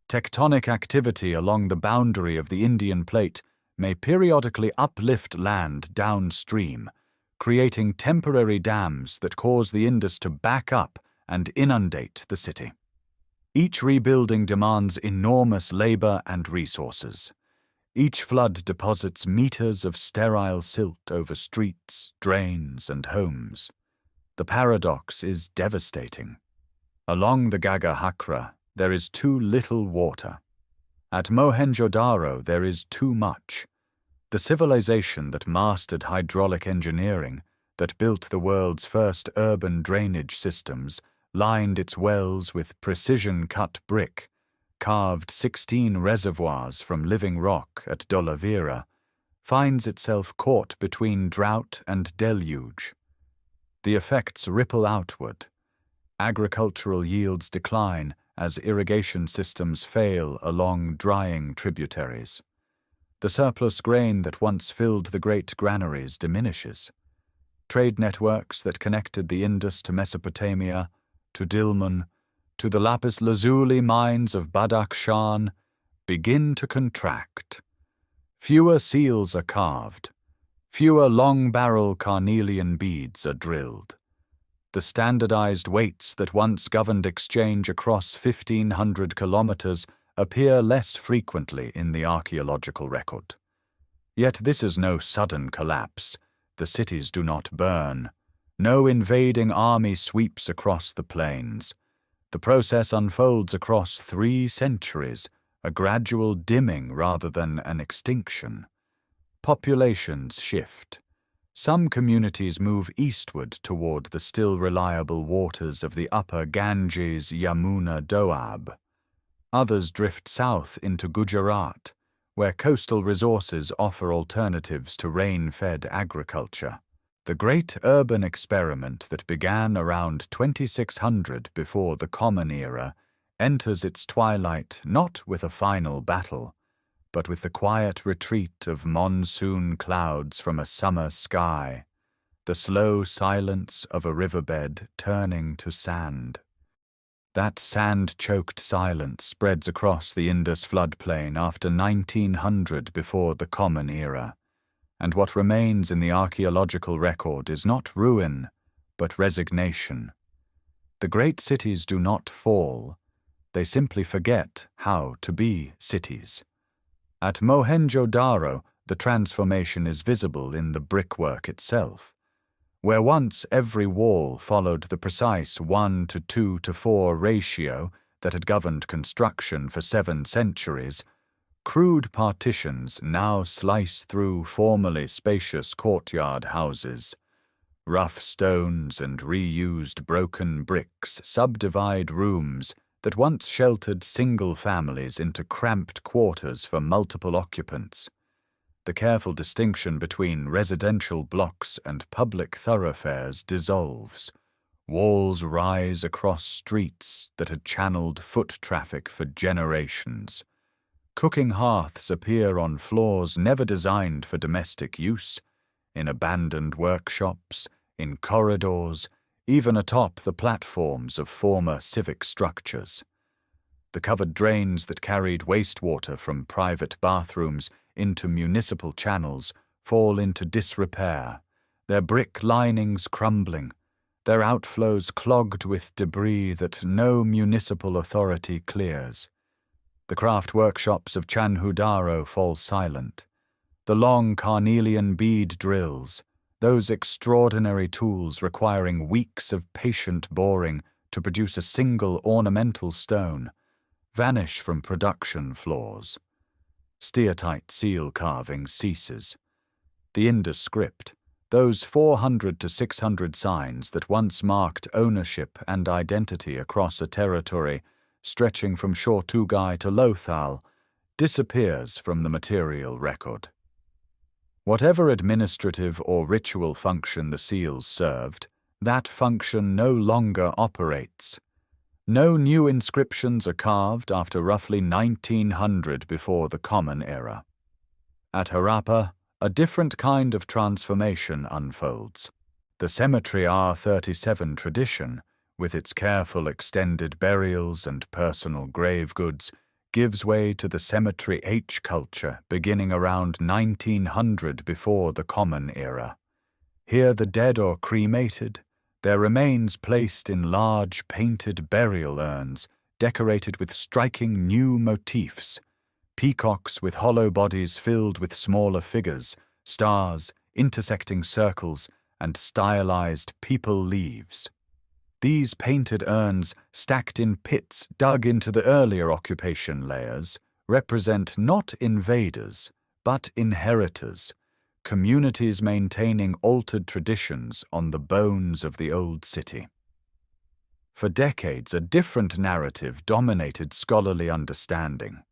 Tectonic activity along the boundary of the Indian plate may periodically uplift land downstream, creating temporary dams that cause the Indus to back up and inundate the city. Each rebuilding demands enormous labor and resources. Each flood deposits meters of sterile silt over streets, drains, and homes. The paradox is devastating. Along the Ghaggar-Hakra, there is too little water. At Mohenjo-Daro, there is too much. The civilization that mastered hydraulic engineering, that built the world's first urban drainage systems, lined its wells with precision-cut brick, carved 16 reservoirs from living rock at Dolavira, finds itself caught between drought and deluge. The effects ripple outward. Agricultural yields decline as irrigation systems fail along drying tributaries. The surplus grain that once filled the great granaries diminishes. Trade networks that connected the Indus to Mesopotamia, to Dilmun, to the lapis lazuli mines of Badakhshan begin to contract. Fewer seals are carved. Fewer long-barrel carnelian beads are drilled. The standardized weights that once governed exchange across 1,500 kilometers appear less frequently in the archaeological record. Yet this is no sudden collapse. The cities do not burn. No invading army sweeps across the plains. The process unfolds across 3 centuries, a gradual dimming rather than an extinction. Populations shift. Some communities move eastward toward the still reliable waters of the upper Ganges Yamuna Doab. Others drift south into Gujarat, where coastal resources offer alternatives to rain-fed agriculture. The great urban experiment that began around 2600 before the Common Era enters its twilight not with a final battle, but with the quiet retreat of monsoon clouds from a summer sky, the slow silence of a riverbed turning to sand. That sand-choked silence spreads across the Indus floodplain after 1900 before the Common Era, and what remains in the archaeological record is not ruin, but resignation. The great cities do not fall, they simply forget how to be cities. At Mohenjo-Daro, the transformation is visible in the brickwork itself. Where once every wall followed the precise 1:2:4 ratio that had governed construction for 7 centuries, crude partitions now slice through formerly spacious courtyard houses. Rough stones and reused broken bricks subdivide rooms that once sheltered single families into cramped quarters for multiple occupants. The careful distinction between residential blocks and public thoroughfares dissolves. Walls rise across streets that had channeled foot traffic for generations. Cooking hearths appear on floors never designed for domestic use, in abandoned workshops, in corridors, even atop the platforms of former civic structures. The covered drains that carried wastewater from private bathrooms into municipal channels fall into disrepair, their brick linings crumbling, their outflows clogged with debris that no municipal authority clears. The craft workshops of Mohenjo-Daro fall silent. The long carnelian bead drills, those extraordinary tools requiring weeks of patient boring to produce a single ornamental stone, vanish from production floors. Steatite seal carving ceases. The Indus script, those 400 to 600 signs that once marked ownership and identity across a territory stretching from Shortugai to Lothal, disappears from the material record. Whatever administrative or ritual function the seals served, that function no longer operates. No new inscriptions are carved after roughly 1900 before the Common Era. At Harappa, a different kind of transformation unfolds. The cemetery R37 tradition, with its careful extended burials and personal grave goods, gives way to the cemetery H culture beginning around 1900 before the Common Era. Here the dead are cremated, their remains placed in large painted burial urns decorated with striking new motifs, peacocks with hollow bodies filled with smaller figures, stars, intersecting circles, and stylized people leaves. These painted urns, stacked in pits dug into the earlier occupation layers, represent not invaders, but inheritors, communities maintaining altered traditions on the bones of the old city. For decades, a different narrative dominated scholarly understanding.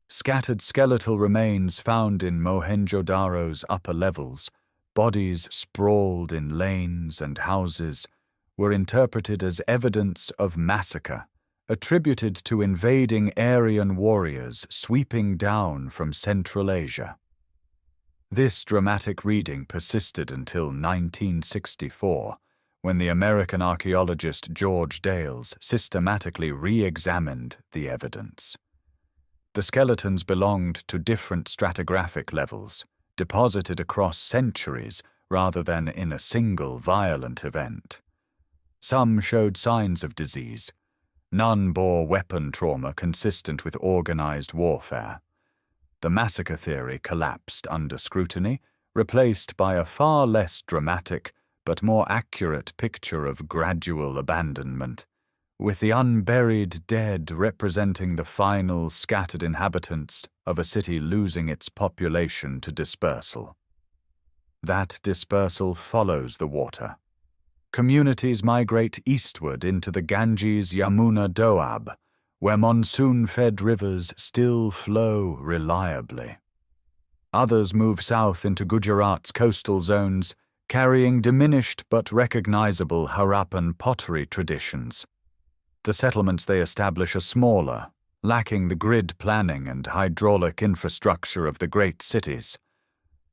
Scattered skeletal remains found in Mohenjo-Daro's upper levels, bodies sprawled in lanes and houses, were interpreted as evidence of massacre, attributed to invading Aryan warriors sweeping down from Central Asia. This dramatic reading persisted until 1964, when the American archaeologist George Dales systematically re-examined the evidence. The skeletons belonged to different stratigraphic levels, deposited across centuries rather than in a single violent event. Some showed signs of disease. None bore weapon trauma consistent with organized warfare. The massacre theory collapsed under scrutiny, replaced by a far less dramatic but more accurate picture of gradual abandonment, with the unburied dead representing the final scattered inhabitants of a city losing its population to dispersal. That dispersal follows the water. Communities migrate eastward into the Ganges-Yamuna Doab, where monsoon-fed rivers still flow reliably. Others move south into Gujarat's coastal zones, carrying diminished but recognizable Harappan pottery traditions. The settlements they establish are smaller, lacking the grid planning and hydraulic infrastructure of the great cities.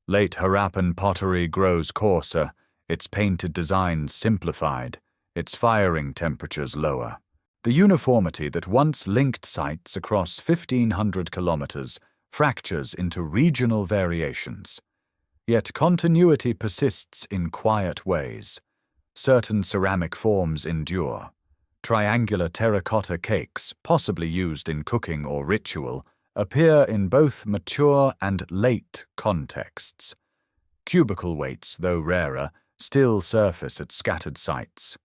Late Harappan pottery grows coarser, its painted designs simplified, its firing temperatures lower. The uniformity that once linked sites across 1,500 kilometers fractures into regional variations. Yet continuity persists in quiet ways. Certain ceramic forms endure. Triangular terracotta cakes, possibly used in cooking or ritual, appear in both mature and late contexts. Cubical weights, though rarer, still surface at scattered sites.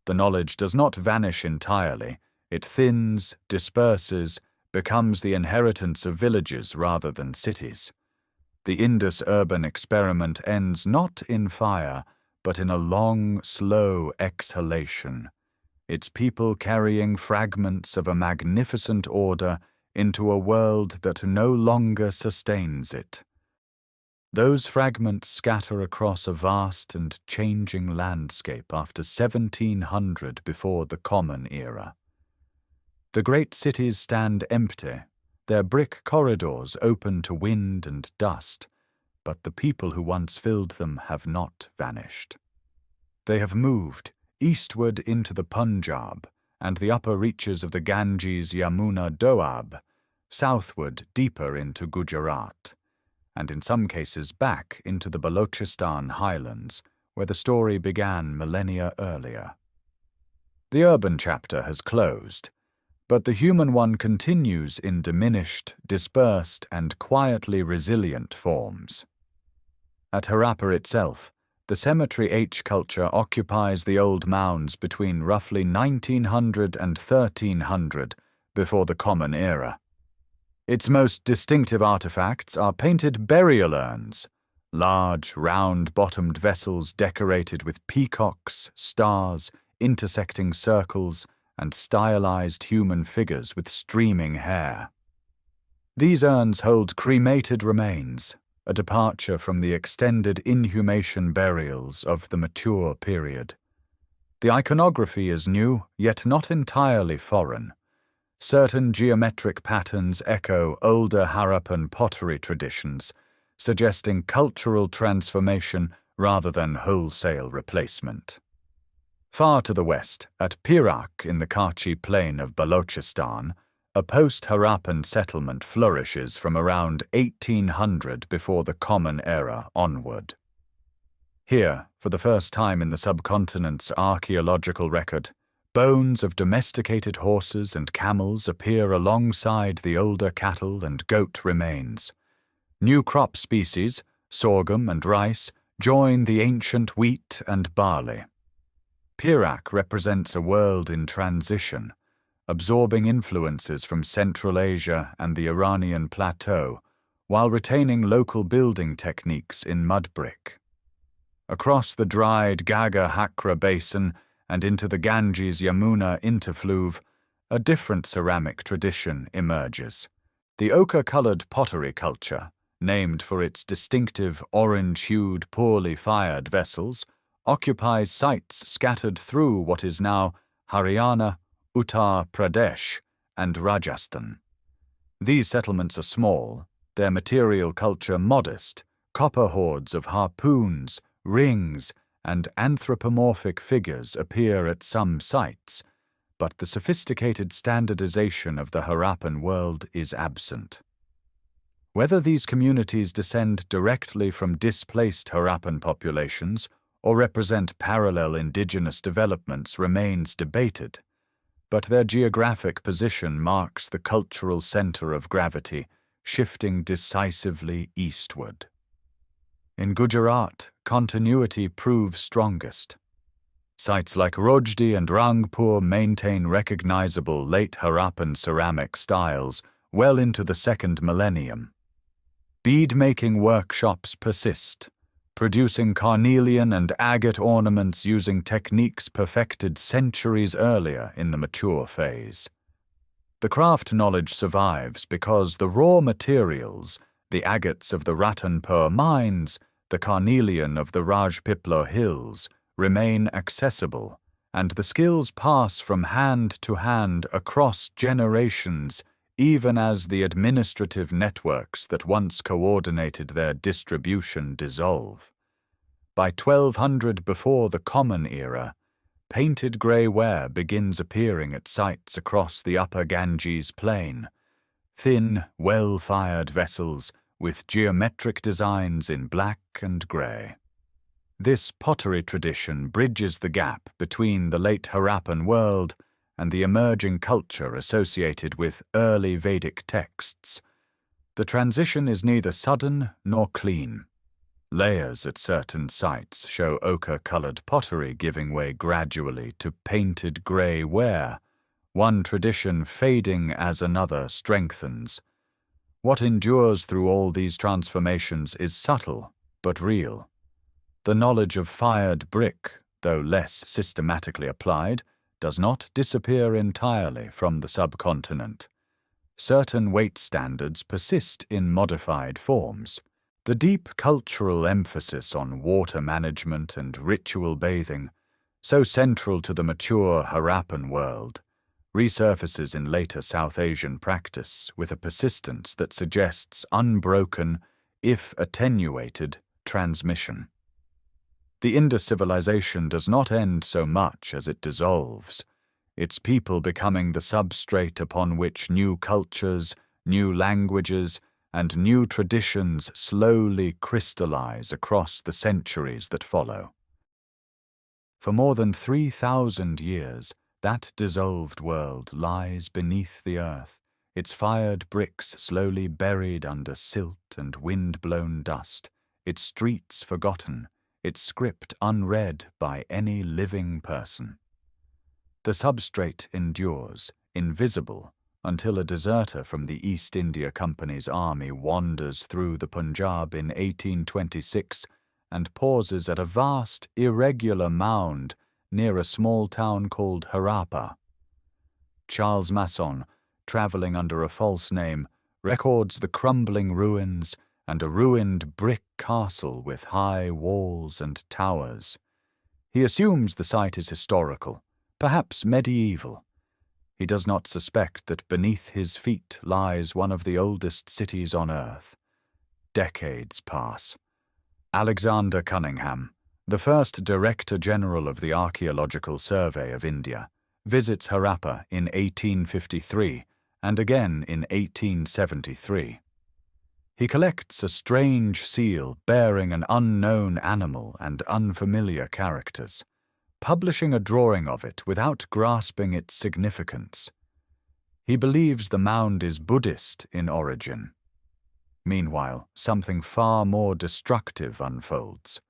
The knowledge does not vanish entirely. It thins, disperses, becomes the inheritance of villages rather than cities. The Indus urban experiment ends not in fire, but in a long, slow exhalation, its people carrying fragments of a magnificent order into a world that no longer sustains it. Those fragments scatter across a vast and changing landscape after 1700 before the Common Era. The great cities stand empty, their brick corridors open to wind and dust, but the people who once filled them have not vanished. They have moved eastward into the Punjab and the upper reaches of the Ganges-Yamuna Doab, southward deeper into Gujarat, and in some cases back into the Balochistan highlands, where the story began millennia earlier. The urban chapter has closed, but the human one continues in diminished, dispersed, and quietly resilient forms. At Harappa itself, the Cemetery H culture occupies the old mounds between roughly 1900 and 1300 before the Common Era. Its most distinctive artifacts are painted burial urns, large, round-bottomed vessels decorated with peacocks, stars, intersecting circles, and stylized human figures with streaming hair. These urns hold cremated remains, a departure from the extended inhumation burials of the mature period. The iconography is new, yet not entirely foreign. Certain geometric patterns echo older Harappan pottery traditions, suggesting cultural transformation rather than wholesale replacement. Far to the west, at Perak in the Kachi plain of Balochistan, a post-Harappan settlement flourishes from around 1800 before the Common Era onward. Here, for the first time in the subcontinent's archaeological record, bones of domesticated horses and camels appear alongside the older cattle and goat remains. New crop species, sorghum and rice, join the ancient wheat and barley. Perak represents a world in transition, absorbing influences from Central Asia and the Iranian plateau, while retaining local building techniques in mud brick. Across the dried Ganga-Hakra basin and into the Ganges-Yamuna interfluve, a different ceramic tradition emerges. The ochre-colored pottery culture, named for its distinctive orange-hued, poorly fired vessels, occupies sites scattered through what is now Haryana, Uttar Pradesh, and Rajasthan. These settlements are small, their material culture modest. Copper hoards of harpoons, rings, and anthropomorphic figures appear at some sites, but the sophisticated standardization of the Harappan world is absent. Whether these communities descend directly from displaced Harappan populations or represent parallel indigenous developments remains debated, but their geographic position marks the cultural center of gravity, shifting decisively eastward. In Gujarat, continuity proves strongest. Sites like Rojdi and Rangpur maintain recognizable late Harappan ceramic styles well into the second millennium. Bead-making workshops persist, producing carnelian and agate ornaments using techniques perfected centuries earlier in the mature phase. The craft knowledge survives because the raw materials, the agates of the Ratanpur mines, the carnelian of the Rajpipla hills, remain accessible, and the skills pass from hand to hand across generations, even as the administrative networks that once coordinated their distribution dissolve. By 1200 before the Common Era, painted grey ware begins appearing at sites across the upper Ganges plain, thin, well-fired vessels with geometric designs in black and grey. This pottery tradition bridges the gap between the late Harappan world and the emerging culture associated with early Vedic texts. The transition is neither sudden nor clean. Layers at certain sites show ochre-colored pottery giving way gradually to painted grey ware, one tradition fading as another strengthens. What endures through all these transformations is subtle but real. The knowledge of fired brick, though less systematically applied, does not disappear entirely from the subcontinent. Certain weight standards persist in modified forms. The deep cultural emphasis on water management and ritual bathing, so central to the mature Harappan world, resurfaces in later South Asian practice with a persistence that suggests unbroken, if attenuated, transmission. The Indus civilization does not end so much as it dissolves, its people becoming the substrate upon which new cultures, new languages, and new traditions slowly crystallize across the centuries that follow. For more than 3,000 years, that dissolved world lies beneath the earth, its fired bricks slowly buried under silt and wind-blown dust, its streets forgotten, its script unread by any living person. The substrate endures, invisible, until a deserter from the East India Company's army wanders through the Punjab in 1826 and pauses at a vast, irregular mound near a small town called Harappa. Charles Masson, traveling under a false name, records the crumbling ruins and a ruined brick castle with high walls and towers. He assumes the site is historical, perhaps medieval. He does not suspect that beneath his feet lies one of the oldest cities on earth. Decades pass. Alexander Cunningham, the first Director General of the Archaeological Survey of India, visits Harappa in 1853 and again in 1873. He collects a strange seal bearing an unknown animal and unfamiliar characters, publishing a drawing of it without grasping its significance. He believes the mound is Buddhist in origin. Meanwhile, something far more destructive unfolds.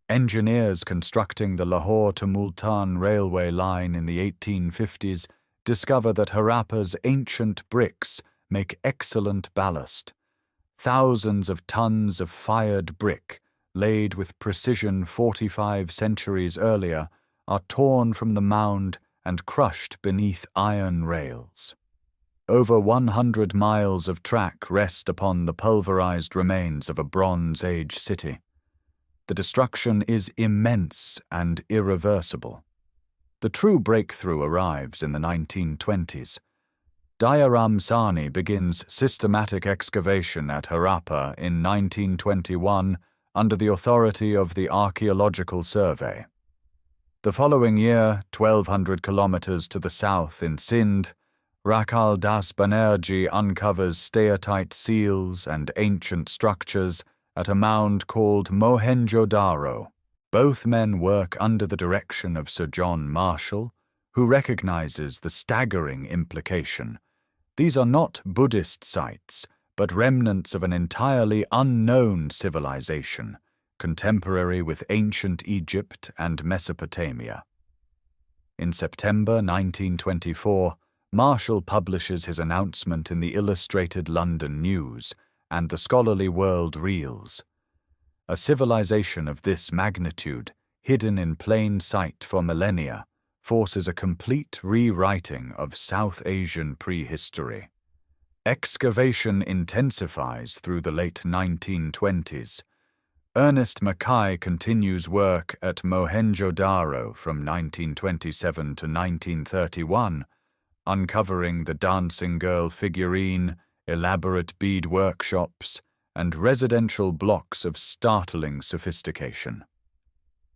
Engineers constructing the Lahore to Multan railway line in the 1850s discover that Harappa's ancient bricks make excellent ballast. thousands of tons of fired brick, laid with precision 45 centuries earlier, are torn from the mound and crushed beneath iron rails. Over 100 miles of track rest upon the pulverized remains of a Bronze Age city. The destruction is immense and irreversible. The true breakthrough arrives in the 1920s. Dayaram Sani begins systematic excavation at Harappa in 1921 under the authority of the Archaeological Survey. The following year, 1,200 kilometers to the south in Sindh, Rakal Das Banerjee uncovers steatite seals and ancient structures at a mound called Mohenjo-Daro. Both men work under the direction of Sir John Marshall, who recognizes the staggering implication. These are not Buddhist sites, but remnants of an entirely unknown civilization, contemporary with ancient Egypt and Mesopotamia. In September 1924, Marshall publishes his announcement in the Illustrated London News and the scholarly world reels. A civilization of this magnitude, hidden in plain sight for millennia, forces a complete rewriting of South Asian prehistory. Excavation intensifies through the late 1920s. Ernest Mackay continues work at Mohenjo-Daro from 1927 to 1931, uncovering the dancing girl figurine, elaborate bead workshops, and residential blocks of startling sophistication.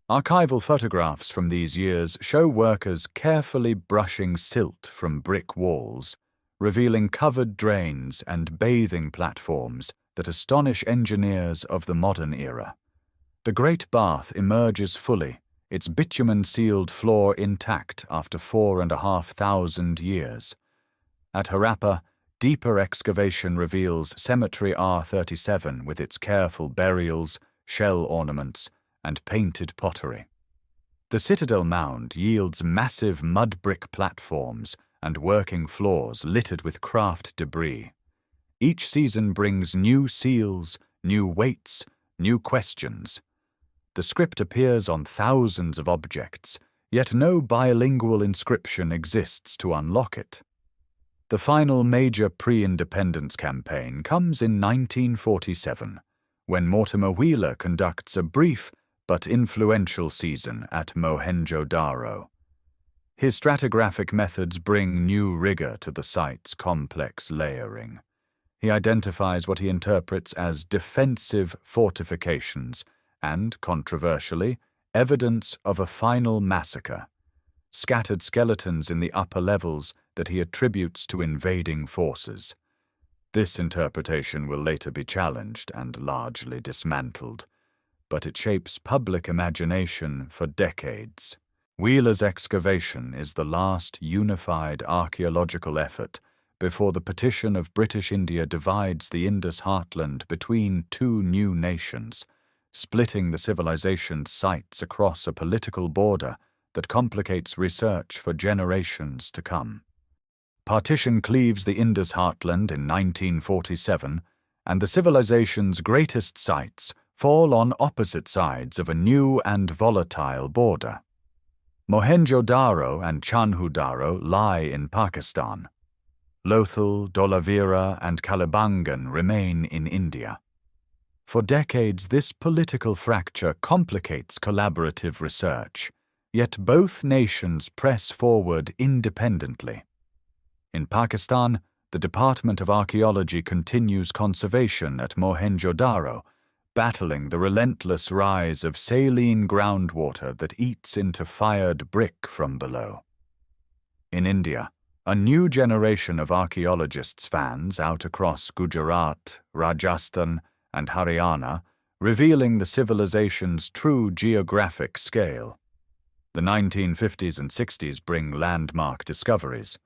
Archival photographs from these years show workers carefully brushing silt from brick walls, revealing covered drains and bathing platforms that astonish engineers of the modern era. The Great Bath emerges fully, its bitumen-sealed floor intact after 4,500 years. At Harappa, deeper excavation reveals Cemetery R37 with its careful burials, shell ornaments, and painted pottery. The Citadel Mound yields massive mud brick platforms and working floors littered with craft debris. Each season brings new seals, new weights, new questions. The script appears on thousands of objects, yet no bilingual inscription exists to unlock it. The final major pre-independence campaign comes in 1947, when Mortimer Wheeler conducts a brief but influential season at Mohenjo-Daro. His stratigraphic methods bring new rigor to the site's complex layering. He identifies what he interprets as defensive fortifications and, controversially, evidence of a final massacre, scattered skeletons in the upper levels that he attributes to invading forces. This interpretation will later be challenged and largely dismantled, but it shapes public imagination for decades. Wheeler's excavation is the last unified archaeological effort before the partition of British India divides the Indus heartland between two new nations, splitting the civilization's sites across a political border that complicates research for generations to come. Partition cleaves the Indus heartland in 1947, and the civilization's greatest sites fall on opposite sides of a new and volatile border. Mohenjo-Daro and Chanhu-Daro lie in Pakistan. Lothal, Dholavira, and Kalibangan remain in India. For decades, this political fracture complicates collaborative research, yet both nations press forward independently. In Pakistan, the Department of Archaeology continues conservation at Mohenjo-Daro, battling the relentless rise of saline groundwater that eats into fired brick from below. In India, a new generation of archaeologists fans out across Gujarat, Rajasthan, and Haryana, revealing the civilization's true geographic scale. The 1950s and 60s bring landmark discoveries.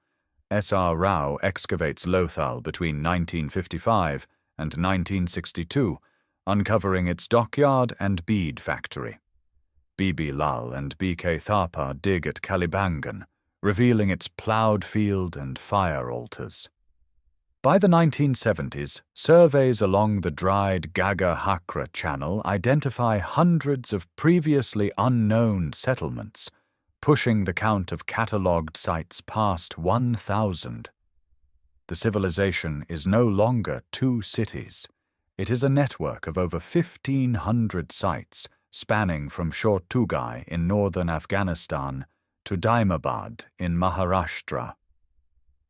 S.R. Rao excavates Lothal between 1955 and 1962, uncovering its dockyard and bead factory. B.B. Lal and B.K. Thapa dig at Kalibangan, revealing its ploughed field and fire altars. By the 1970s, surveys along the dried Gaga-Hakra Channel identify hundreds of previously unknown settlements, pushing the count of catalogued sites past 1,000. The civilization is no longer two cities. It is a network of over 1,500 sites spanning from Shortugai in northern Afghanistan to Daimabad in Maharashtra.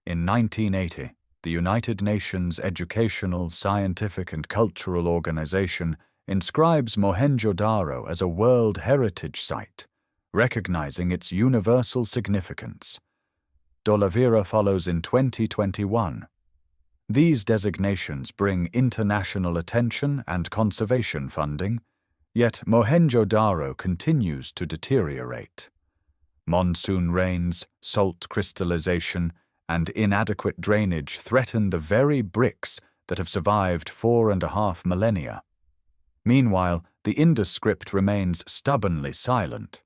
In 1980, the United Nations Educational, Scientific and Cultural Organization inscribes Mohenjo-Daro as a World Heritage Site, recognizing its universal significance. D'Oliveira follows in 2021. These designations bring international attention and conservation funding, yet Mohenjo-Daro continues to deteriorate. Monsoon rains, salt crystallization, and inadequate drainage threaten the very bricks that have survived 4.5 millennia. Meanwhile, the Indus script remains stubbornly silent.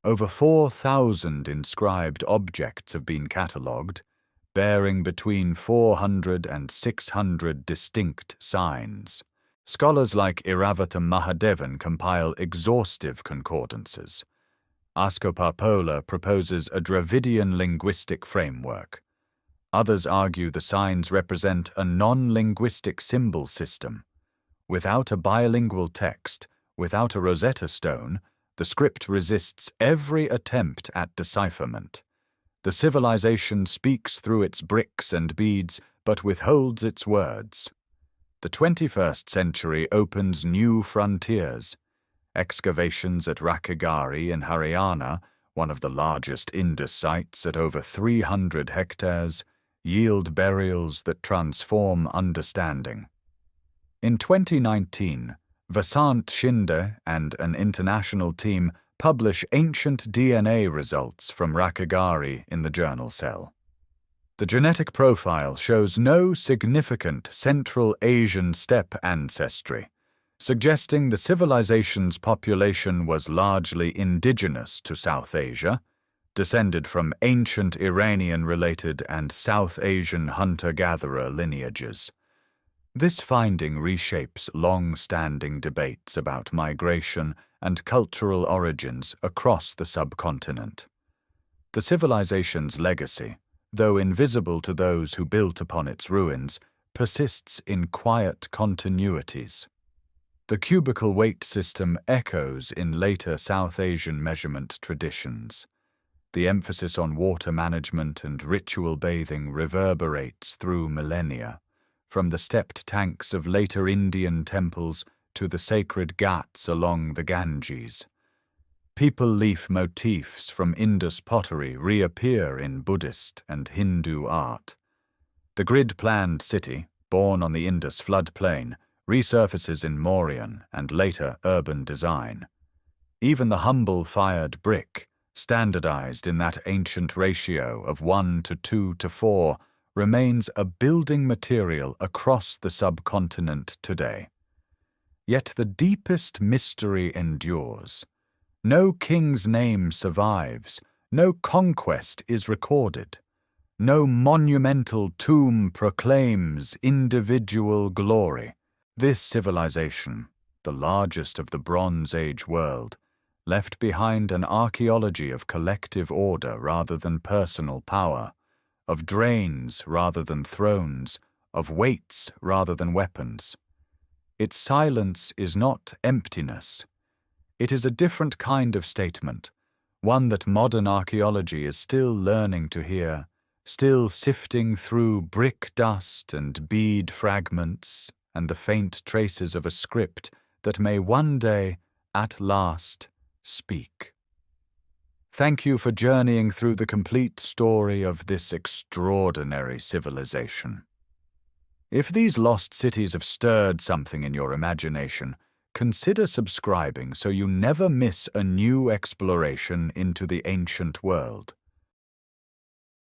Over 4,000 inscribed objects have been catalogued, bearing between 400 and 600 distinct signs. Scholars like Iravatham Mahadevan compile exhaustive concordances. Askoparpola proposes a Dravidian linguistic framework. Others argue the signs represent a non-linguistic symbol system. Without a bilingual text, without a Rosetta Stone, the script resists every attempt at decipherment. The civilization speaks through its bricks and beads, but withholds its words. The 21st century opens new frontiers. Excavations at Rakhigarhi in Haryana, one of the largest Indus sites at over 300 hectares, yield burials that transform understanding. In 2019, Vasant Shinde and an international team publish ancient DNA results from Rakhigarhi in the journal Cell. The genetic profile shows no significant Central Asian steppe ancestry, suggesting the civilization's population was largely indigenous to South Asia, descended from ancient Iranian-related and South Asian hunter-gatherer lineages. This finding reshapes long-standing debates about migration and cultural origins across the subcontinent. The civilization's legacy, though invisible to those who built upon its ruins, persists in quiet continuities. The cubical weight system echoes in later South Asian measurement traditions. The emphasis on water management and ritual bathing reverberates through millennia, from the stepped tanks of later Indian temples to the sacred ghats along the Ganges. People leaf motifs from Indus pottery reappear in Buddhist and Hindu art. The grid-planned city, born on the Indus floodplain, resurfaces in Mauryan and later urban design. Even the humble fired brick, standardized in that ancient ratio of 1 to 2 to 4, remains a building material across the subcontinent today. Yet the deepest mystery endures. No king's name survives, no conquest is recorded, no monumental tomb proclaims individual glory. This civilization, the largest of the Bronze Age world, left behind an archaeology of collective order rather than personal power, of drains rather than thrones, of weights rather than weapons. Its silence is not emptiness. It is a different kind of statement, one that modern archaeology is still learning to hear, still sifting through brick dust and bead fragments and the faint traces of a script that may one day, at last, speak. Thank you for journeying through the complete story of this extraordinary civilization. If these lost cities have stirred something in your imagination, consider subscribing so you never miss a new exploration into the ancient world.